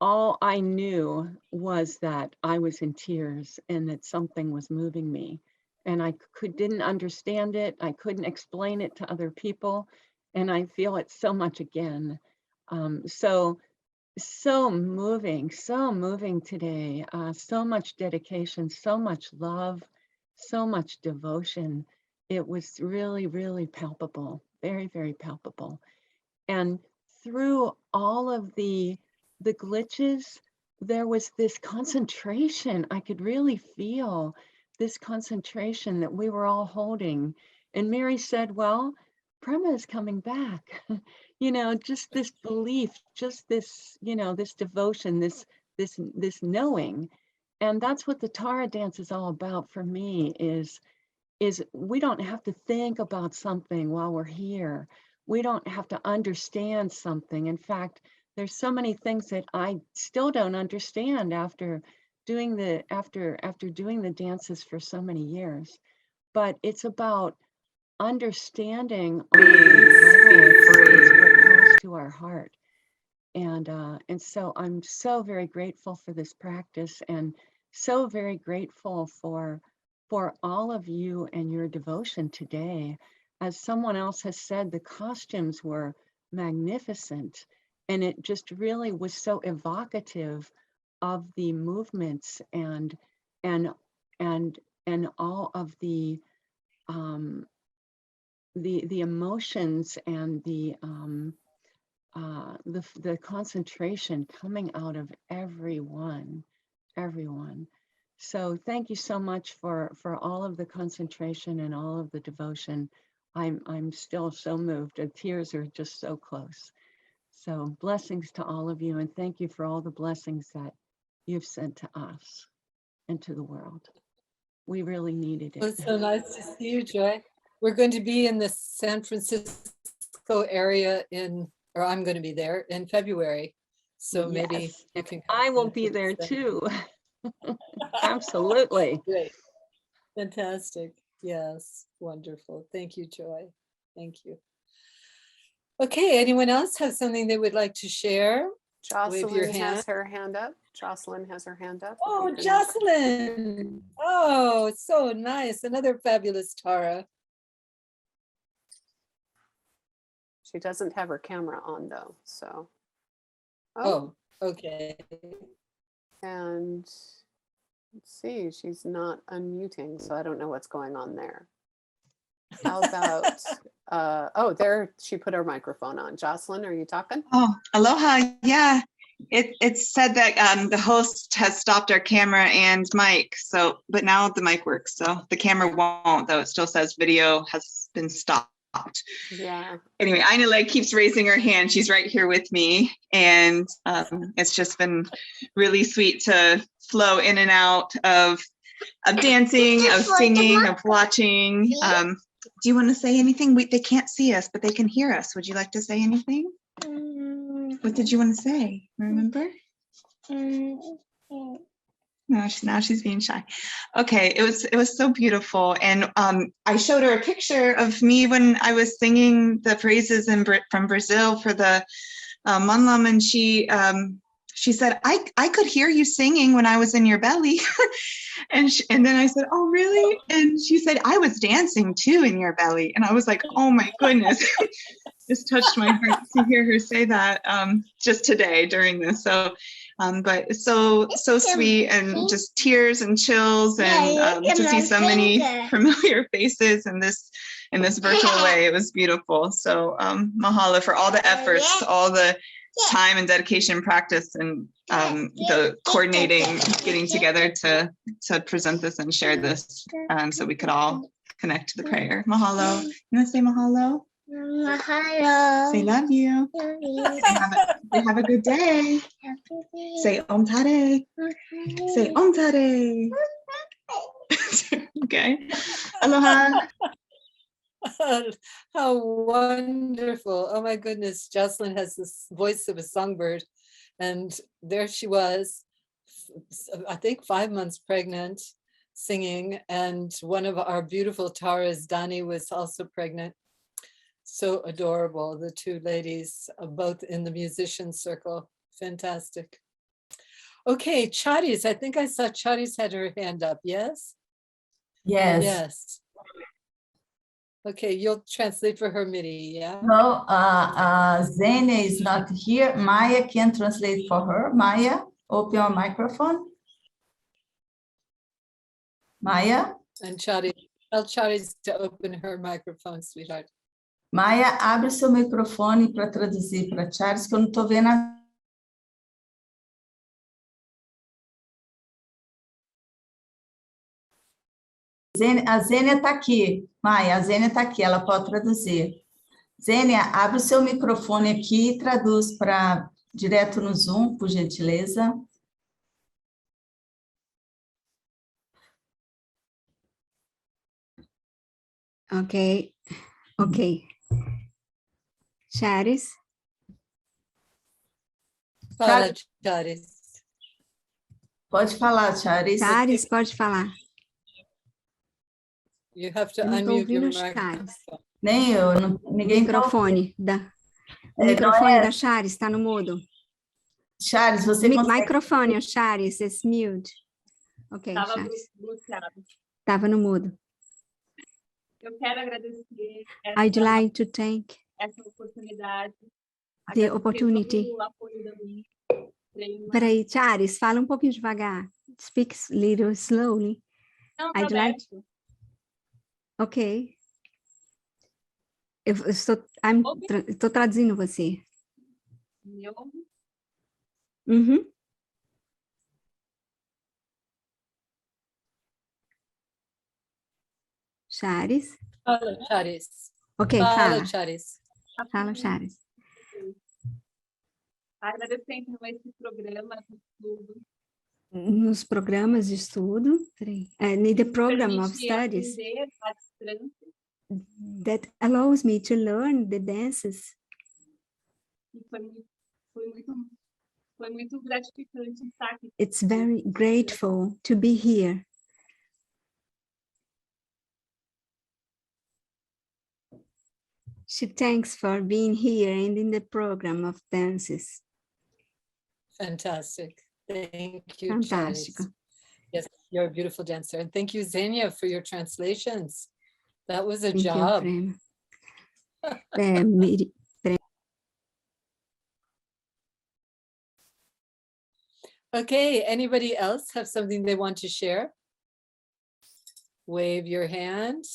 all I knew was that I was in tears and that something was moving me, and I didn't understand it. I couldn't explain it to other people, and I feel it so much again. So moving today. So much dedication, so much love, so much devotion. It was really, really palpable, very, very palpable. And through all of the glitches, there was this concentration. I could really feel this concentration that we were all holding. And Mary said, well, Prema is coming back. You know, just this belief, just this, you know, this devotion, this knowing. And that's what the Tara dance is all about for me, is we don't have to think about something while we're here. We don't have to understand something. In fact, there's so many things that I still don't understand after doing the dances for so many years. But it's about understanding on a deep level. It's what calls to our heart. And so I'm so very grateful for this practice, and so very grateful for all of you and your devotion today. As someone else has said, the costumes were magnificent, and it just really was so evocative of the movements and all of the emotions and the concentration coming out of everyone. So thank you so much for all of the concentration and all of the devotion. I'm still so moved. The tears are just so close. So blessings to all of you, and thank you for all the blessings that you've sent to us and to the world. We really needed it. It's so nice to see you, Joy. We're going to be in the San Francisco area or I'm going to be there in February. So maybe Yes, you can. I will be there too. Absolutely. Great. Fantastic. Yes. Wonderful. Thank you, Joy. Thank you. Okay. Anyone else have something they would like to share? Wave your Jocelyn hand. has her hand up. Jocelyn has her hand up. Oh, Jocelyn. Oh, so nice. Another fabulous Tara. She doesn't have her camera on though, so. Oh, okay. And let's see, she's not unmuting, so I don't know what's going on there. How about, oh, there, she put her microphone on. Jocelyn, are you talking? Oh, aloha. Yeah, it said that the host has stopped our camera and mic. So, but now the mic works. So the camera won't, though it still says video has been stopped. Yeah. Anyway, Ainalei keeps raising her hand. She's right here with me. And it's just been really sweet to flow in and out of dancing, of singing, of watching. Do you want to say anything? They can't see us, but they can hear us. Would you like to say anything? What did you want to say? Remember? No, now she's being shy. Okay, it was so beautiful, and I showed her a picture of me when I was singing the praises from Brazil for the Manlam, and she said, I could hear you singing when I was in your belly. and then I said, oh, really? And she said, I was dancing too in your belly. And I was like, oh my goodness. Just touched my heart to hear her say that just today during this. So, but it's so sweet, and just tears and chills, and to see so many familiar faces in this virtual way. It was beautiful. So mahalo for all the efforts, all the time and dedication and practice, and the coordinating, getting together to present this and share this, so we could all connect to the prayer. Mahalo. You want to say mahalo? Mahalo. Say love you. Have a good day. Say om tare. Say om tare. Okay. Aloha. How wonderful. Oh my goodness. Jocelyn has this voice of a songbird. And there she was, I think 5 months pregnant, singing. And one of our beautiful Taras, Dani, was also pregnant. So adorable. The two ladies, both in the musician circle. Fantastic. Okay, Charis. I think I saw Charis had her hand up. Yes? Yes. Yes. Okay, you'll translate for her, Miri, yeah? No, Zane is not here. Maya can translate for her. Maya, open your microphone. Maya? And Charis, tell Charis to open her microphone, sweetheart. Maia, abre seu microfone para traduzir para Charles, que eu não estou vendo a... A Zênia está aqui. Maia, a Zênia está aqui, ela pode traduzir. Zênia, abre o seu microfone aqui e traduz para direto no Zoom, por gentileza. Ok, ok. Charis? Fala, Charis. Pode falar, Charis. Charis, pode falar. You have to Eu não estou unmute your ouvindo o microphone. Charis. Nem eu, ninguém tá Microfone o microfone da Charis está no mudo. Charis, você consegue... Microfone, Charis, it's mute. Ok, Estava Charis. bloqueado. Estava no mudo. Eu quero agradecer I'd like to thank essa oportunidade. the opportunity. Todo o apoio da minha prima. Peraí, Charis, fala um pouquinho devagar. Speak a little slowly. Não, I'd like... Ok. Eu estou traduzindo você. Me ouve? Uhum. Charis? Fala, Charis. Ok, Fala, fala. Charis. Fala, Charis. Agradecer então esse programa de estudo. Nos programas de estudo, in the program of studies Aprender à distância. that allows me to learn the dances. E foi muito gratificante estar aqui. It's very grateful to be here. She thanks for being here and in the program of dances. Fantastic. Thank you, Fantástico. Charis. Yes, you're a beautiful dancer. And thank you, Xenia, for your translations. That was a Thank job. you, Okay, anybody else have something they want to share? Wave your hand.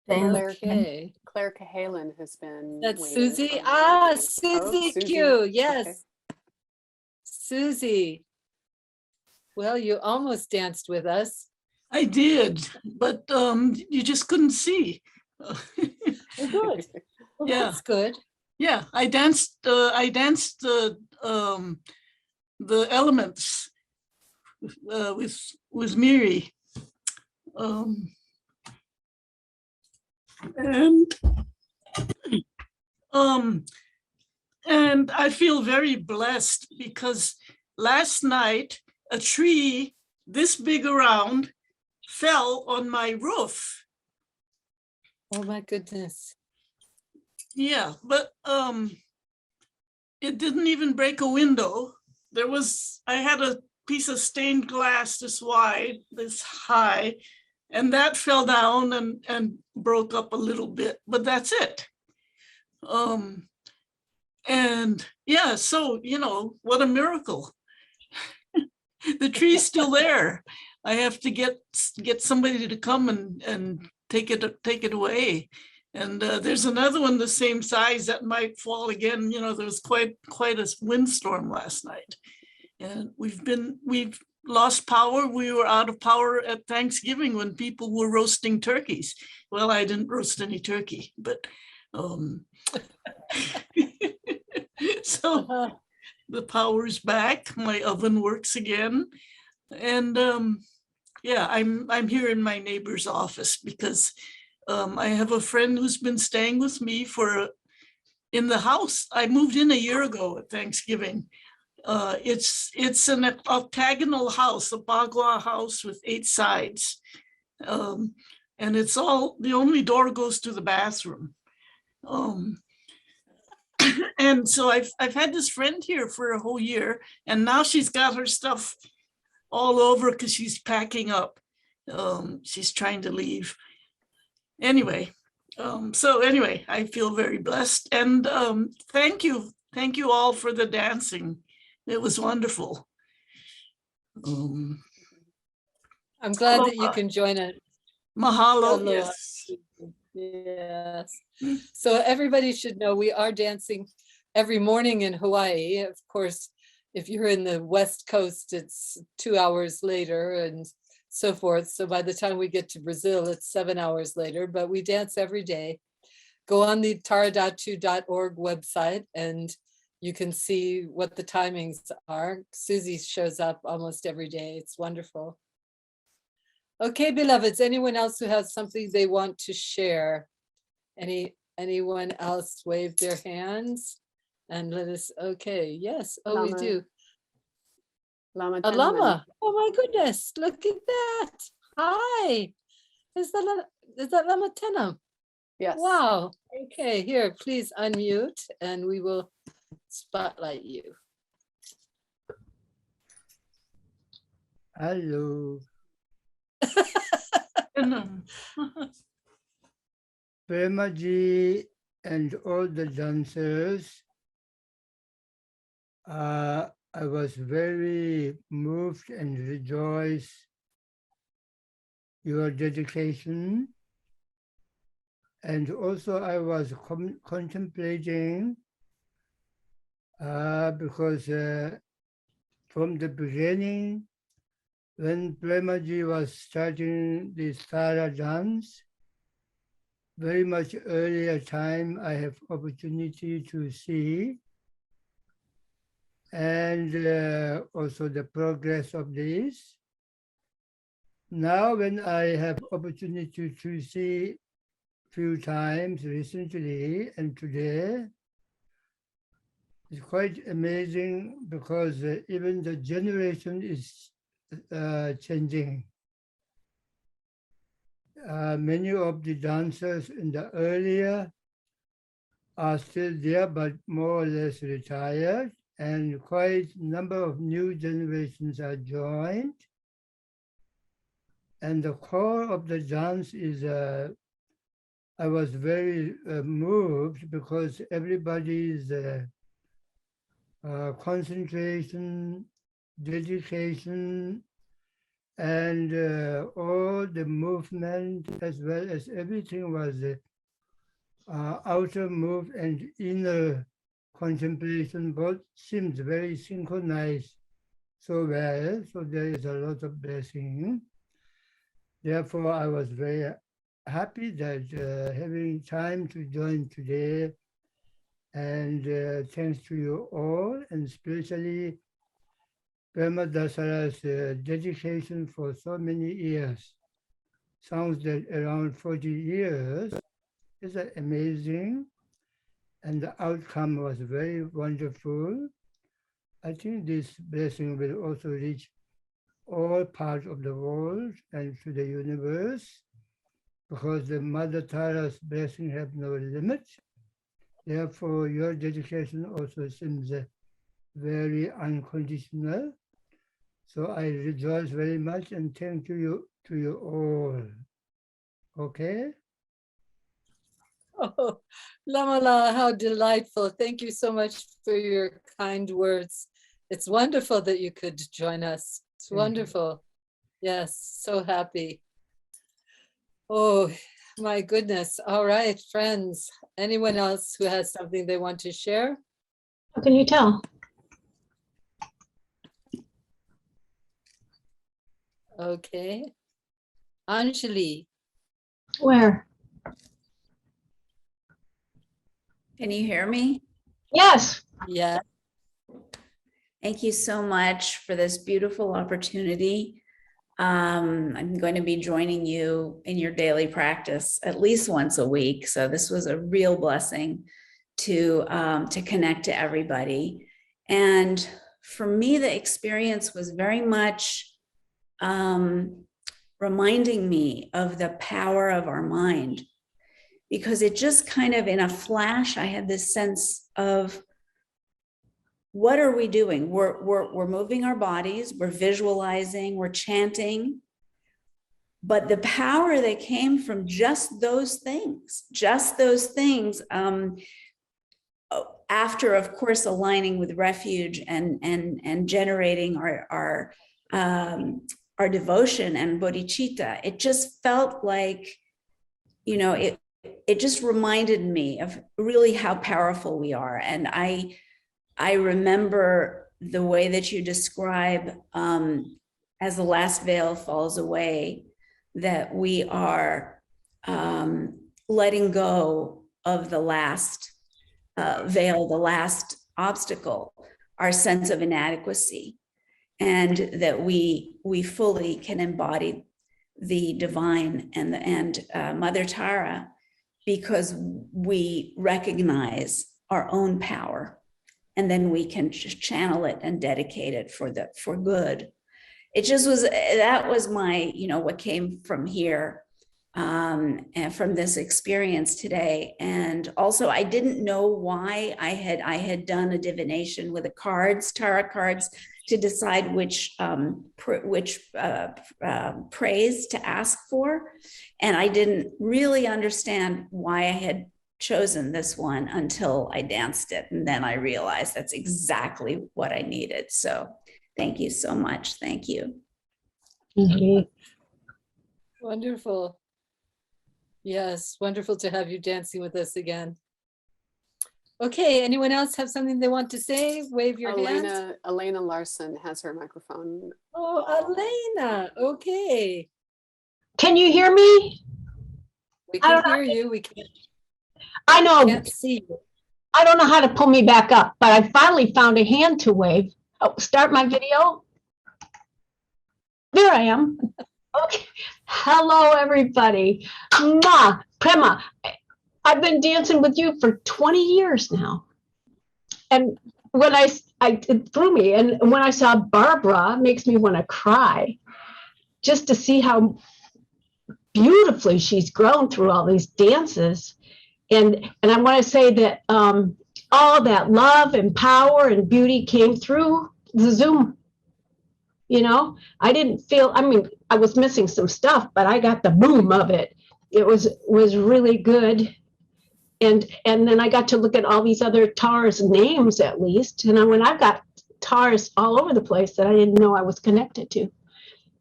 Okay. Claire Cahalan has been. That's waiting Susie. for Ah, me. Susie Susie. Q. Yes. Okay. Susie. Well, you almost danced with us. I did, but you just couldn't see. Oh, good. Well, Yeah. that's good. Yeah, I danced the elements with Miri. And I feel very blessed because last night a tree this big around fell on my roof. Oh my goodness. Yeah, but it didn't even break a window. I had a piece of stained glass this wide, this high, and that fell down and broke up a little bit, but that's it. And yeah, so, what a miracle. The tree's still there. I have to get somebody to come and take it away. And there's another one the same size that might fall again. There was quite a windstorm last night. And we've lost power. We were out of power at Thanksgiving when people were roasting turkeys. Well, I didn't roast any turkey, but so the power's back. My oven works again. And yeah, I'm here in my neighbor's office because I have a friend who's been staying with me in the house. I moved in a year ago at Thanksgiving. It's an octagonal house, a Bagua house with 8 sides. And the only door goes to the bathroom. And so I've had this friend here for a whole year, and now she's got her stuff all over because she's packing up. She's trying to leave. Anyway, I feel very blessed, and thank you all for the dancing. It was wonderful. I'm glad that you can join it. Mahalo. Aloha. Yes. Yes. So everybody should know we are dancing every morning in Hawaii. Of course, if you're in the West Coast, it's 2 hours later and so forth. So by the time we get to Brazil, it's 7 hours later, but we dance every day. Go on the taradatu.org website and you can see what the timings are. Susie shows up almost every day. It's wonderful. Okay, beloveds, anyone else who has something they want to share? Anyone else wave their hands and let us, okay, yes, oh, we Lama. do. Lama A Tenement. llama, oh my goodness, look at that. Hi, is that Lama Tenam? Yes. Wow, okay, here, please unmute and we will spotlight you. Hello. And, Premaji and all the dancers, I was very moved and rejoiced your dedication. And also I was contemplating because from the beginning, when Premaji was starting the Tara dance, very much earlier time I have opportunity to see, and also the progress of this. Now when I have opportunity to see few times recently and today, it's quite amazing because even the generation is changing. Many of the dancers in the earlier are still there, but more or less retired, and quite a number of new generations are joined. And the core of the dance is, I was very moved because everybody's concentration, dedication, and all the movement as well as everything was outer move and inner contemplation both seems very synchronized so well. So there is a lot of blessing. Therefore, I was very happy that having time to join today, and thanks to you all, and especially Prema Dasara's dedication for so many years. Sounds that around 40 years is amazing, and the outcome was very wonderful. I think this blessing will also reach all parts of the world and to the universe, because the Mother Tara's blessing have no limit. Therefore, your dedication also seems very unconditional. So I rejoice very much and thank you to you all. Okay? Oh, Lamala, how delightful. Thank you so much for your kind words. It's wonderful that you could join us. It's wonderful. Yes, so happy. Oh, my goodness. All right, friends. Anyone else who has something they want to share? How can you tell? Okay. Anjali. Where? Can you hear me? Yes. Yeah. Thank you so much for this beautiful opportunity. I'm going to be joining you in your daily practice at least once a week. So this was a real blessing to connect to everybody. And for me, the experience was very much reminding me of the power of our mind, because it just kind of in a flash, I had this sense of, what are we doing? We're moving our bodies, we're visualizing, we're chanting, but the power that came from just those things, after, of course, aligning with Refuge and generating our devotion and bodhicitta, it just felt like, you know, it just reminded me of really how powerful we are. And I remember the way that you describe as the last veil falls away, that we are letting go of the last veil, the last obstacle, our sense of inadequacy, and that we fully can embody the divine and Mother Tara, because we recognize our own power, and then we can channel it and dedicate it for good. It just was, that was my, what came from here, and from this experience today. And also, I didn't know why I had done a divination with the cards, tarot cards, to decide which praise to ask for. And I didn't really understand why I had chosen this one until I danced it. And then I realized that's exactly what I needed. So thank you so much. Thank you. Wonderful. Yes, wonderful to have you dancing with us again. Okay, anyone else have something they want to say? Wave your hand. Elena Larson has her microphone. Oh, Elena, okay. Can you hear me? We can hear you. We can't. I know. Can't see you. I don't know how to pull me back up, but I finally found a hand to wave. Oh, start my video. There I am. Okay. Hello, everybody. Mwah. Prema, I've been dancing with you for 20 years now. And when it threw me, and when I saw Barbara, it makes me want to cry, just to see how beautifully she's grown through all these dances. And I want to say that all that love and power and beauty came through the Zoom. I didn't feel, I was missing some stuff, but I got the boom of it. It was really good. And then I got to look at all these other Taurus names, at least. And when I've got Taurus all over the place that I didn't know I was connected to.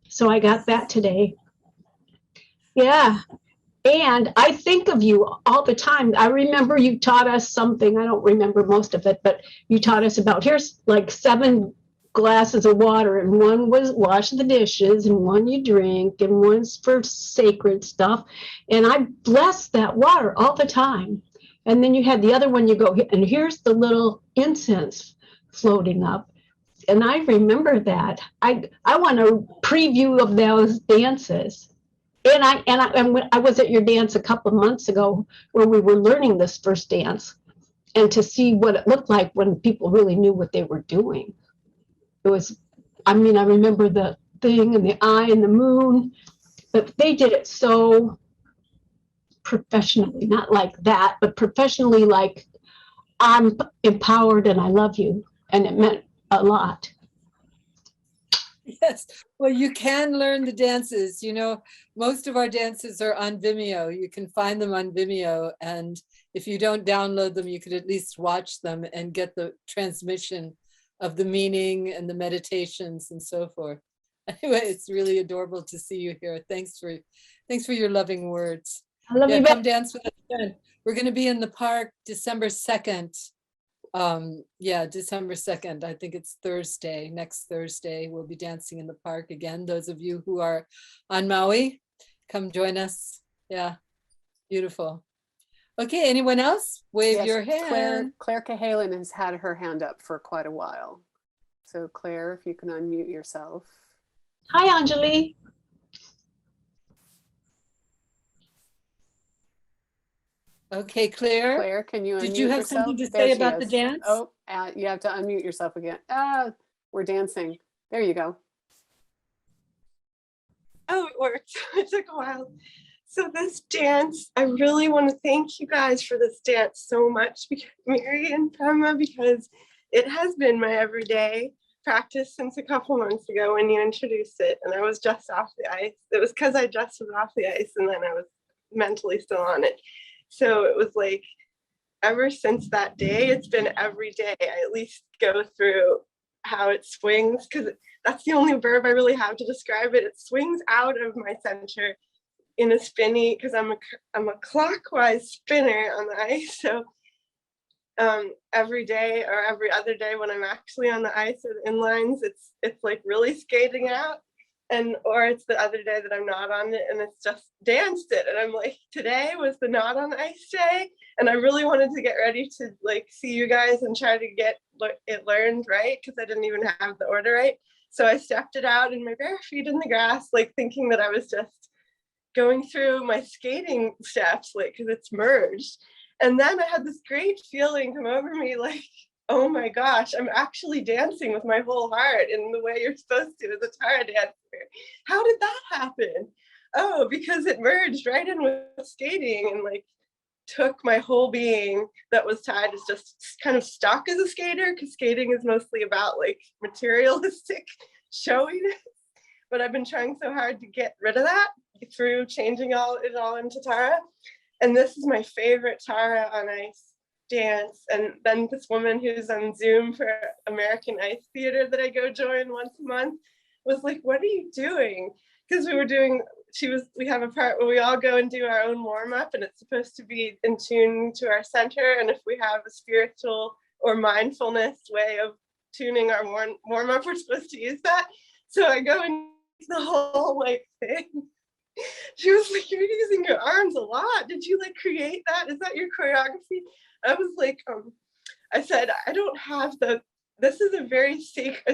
So I got that today. Yeah. And I think of you all the time. I remember you taught us something. I don't remember most of it, but you taught us about, here's like 7 glasses of water, and one was wash the dishes, and one you drink, and one's for sacred stuff. And I blessed that water all the time. And then you had the other one, you go, and here's the little incense floating up. And I remember that. I want a preview of those dances. And I was at your dance a couple of months ago where we were learning this first dance, and to see what it looked like when people really knew what they were doing. It was, I remember the thing and the eye and the moon, but they did it so professionally, not like that, but professionally, like, I'm empowered and I love you. And it meant a lot. Yes, well, you can learn the dances. Most of our dances are on Vimeo. You can find them on Vimeo. And if you don't download them, you could at least watch them and get the transmission of the meaning and the meditations and so forth. Anyway, it's really adorable to see you here. Thanks for your loving words. I love you. Come dance with us again. We're going to be in the park December 2nd. December 2nd. I think it's Thursday. Next Thursday, we'll be dancing in the park again. Those of you who are on Maui, come join us. Yeah, beautiful. Okay, anyone else? Wave your hand. Claire Cahalan has had her hand up for quite a while. So Claire, if you can unmute yourself. Hi, Anjali. Okay, Claire. Claire, can you unmute yourself? Did you have something to say about the dance? Oh, you have to unmute yourself again. We're dancing. There you go. Oh, it worked. It took a while. So this dance, I really want to thank you guys for this dance so much, Mary and Prema, because it has been my everyday practice since a couple months ago when you introduced it, and I was just off the ice. It was because I just was off the ice and then I was mentally still on it. So it was like, ever since that day, it's been every day. I at least go through how it swings, because that's the only verb I really have to describe it. It swings out of my center in a spinny, because I'm a clockwise spinner on the ice. So every day or every other day when I'm actually on the ice or the inlines, it's like really skating out. And or it's the other day that I'm not on it and it's just danced it. And I'm like, today was the not on ice day. And I really wanted to get ready to like see you guys and try to get it learned right, because I didn't even have the order right. So I stepped it out in my bare feet in the grass, like thinking that I was just going through my skating steps, like, because it's merged. And then I had this great feeling come over me, like, oh my gosh, I'm actually dancing with my whole heart in the way you're supposed to as a Tara dancer. How did that happen? Oh, because it merged right in with skating and like took my whole being that was tied as just kind of stuck as a skater, because skating is mostly about like materialistic showiness. But I've been trying so hard to get rid of that through changing it all into Tara. And this is my favorite Tara on ice dance. And then this woman who's on Zoom for American Ice Theater that I go join once a month was like, what are you doing? Because we have a part where we all go and do our own warm up, and it's supposed to be in tune to our center. And if we have a spiritual or mindfulness way of tuning our warm up, we're supposed to use that. So I go and the whole like thing. She was like, you're using your arms a lot. Did you like create that? Is that your choreography? I was like, I said, I don't have this is a very sacred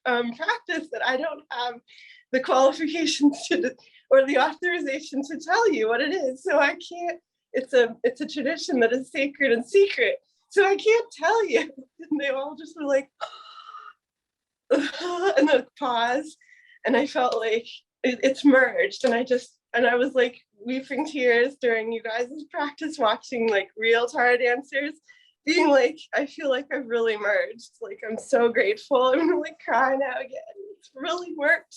practice that I don't have the qualifications to, or the authorization to tell you what it is. So I can't, it's a tradition that is sacred and secret. So I can't tell you. And they all just were like, and then pause. And I felt like it's merged. And I was like weeping tears during you guys' practice, watching like real Tara dancers, being like, I feel like I've really merged. Like, I'm so grateful. I'm gonna like cry now again. It's really worked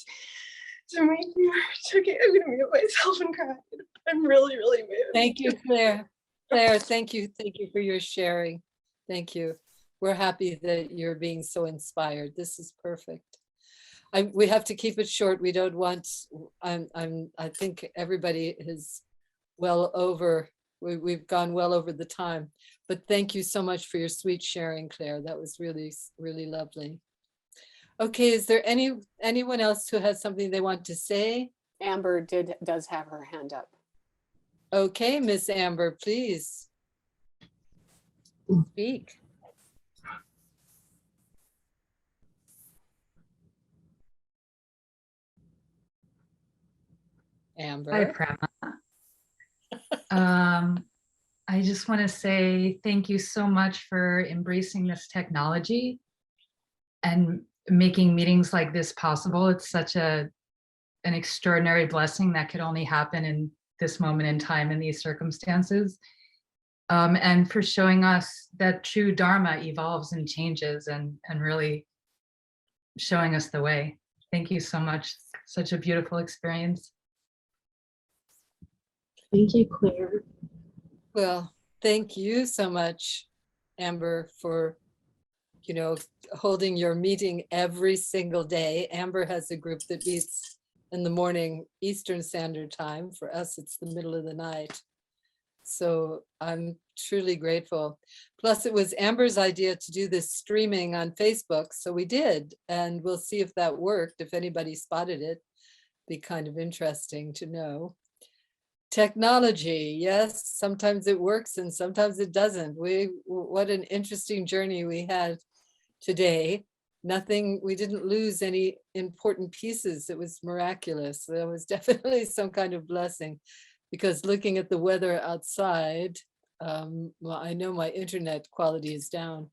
to make me merge. Okay, I'm gonna mute myself and cry. I'm really, really moved. Thank you, Claire. Claire, thank you. Thank you for your sharing. Thank you. We're happy that you're being so inspired. This is perfect. We have to keep it short. We don't want, I think everybody is well over, we've gone well over the time, but thank you so much for your sweet sharing, Claire. That was really, really lovely. Okay, is there anyone else who has something they want to say? Amber does have her hand up. Okay, Miss Amber, please speak. Amber. Hi, Prema. I just want to say thank you so much for embracing this technology and making meetings like this possible. It's such an extraordinary blessing that could only happen in this moment in time in these circumstances. And for showing us that true Dharma evolves and changes and really showing us the way. Thank you so much. Such a beautiful experience. Thank you, Claire. Well, thank you so much, Amber, for, holding your meeting every single day. Amber has a group that meets in the morning Eastern Standard Time. For us, it's the middle of the night. So I'm truly grateful. Plus, it was Amber's idea to do this streaming on Facebook. So we did, and we'll see if that worked. If anybody spotted it, be kind of interesting to know. Technology, yes, sometimes it works and sometimes it doesn't. What an interesting journey we had today. We didn't lose any important pieces. It was miraculous. There was definitely some kind of blessing, because looking at the weather outside, well, I know my internet quality is down.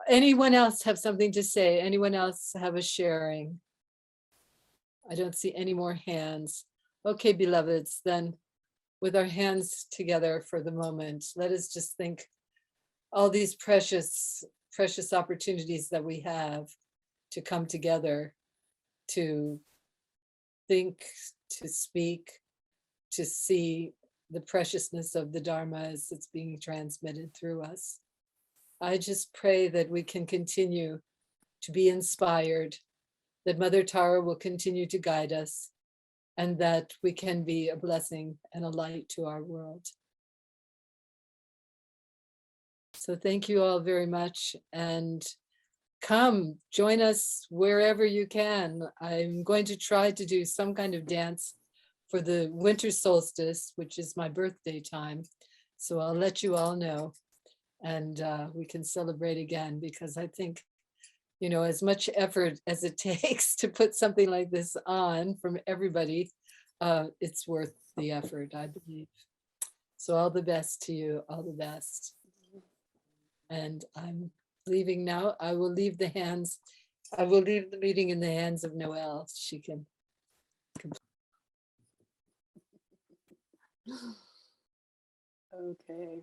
Anyone else have something to say? Anyone else have a sharing? I don't see any more hands. Okay, beloveds, then with our hands together for the moment, let us just think all these precious opportunities that we have to come together, to think, to speak, to see the preciousness of the Dharma as it's being transmitted through us. I just pray that we can continue to be inspired, that Mother Tara will continue to guide us, and that we can be a blessing and a light to our world. So thank you all very much, and come join us wherever you can. I'm going to try to do some kind of dance for the winter solstice, which is my birthday time. So I'll let you all know, and we can celebrate again, because I think, you know, as much effort as it takes to put something like this on from everybody, it's worth the effort, I believe. So all the best to you, all the best. And I'm leaving now. I will leave the meeting in the hands of Noelle. She can. Okay.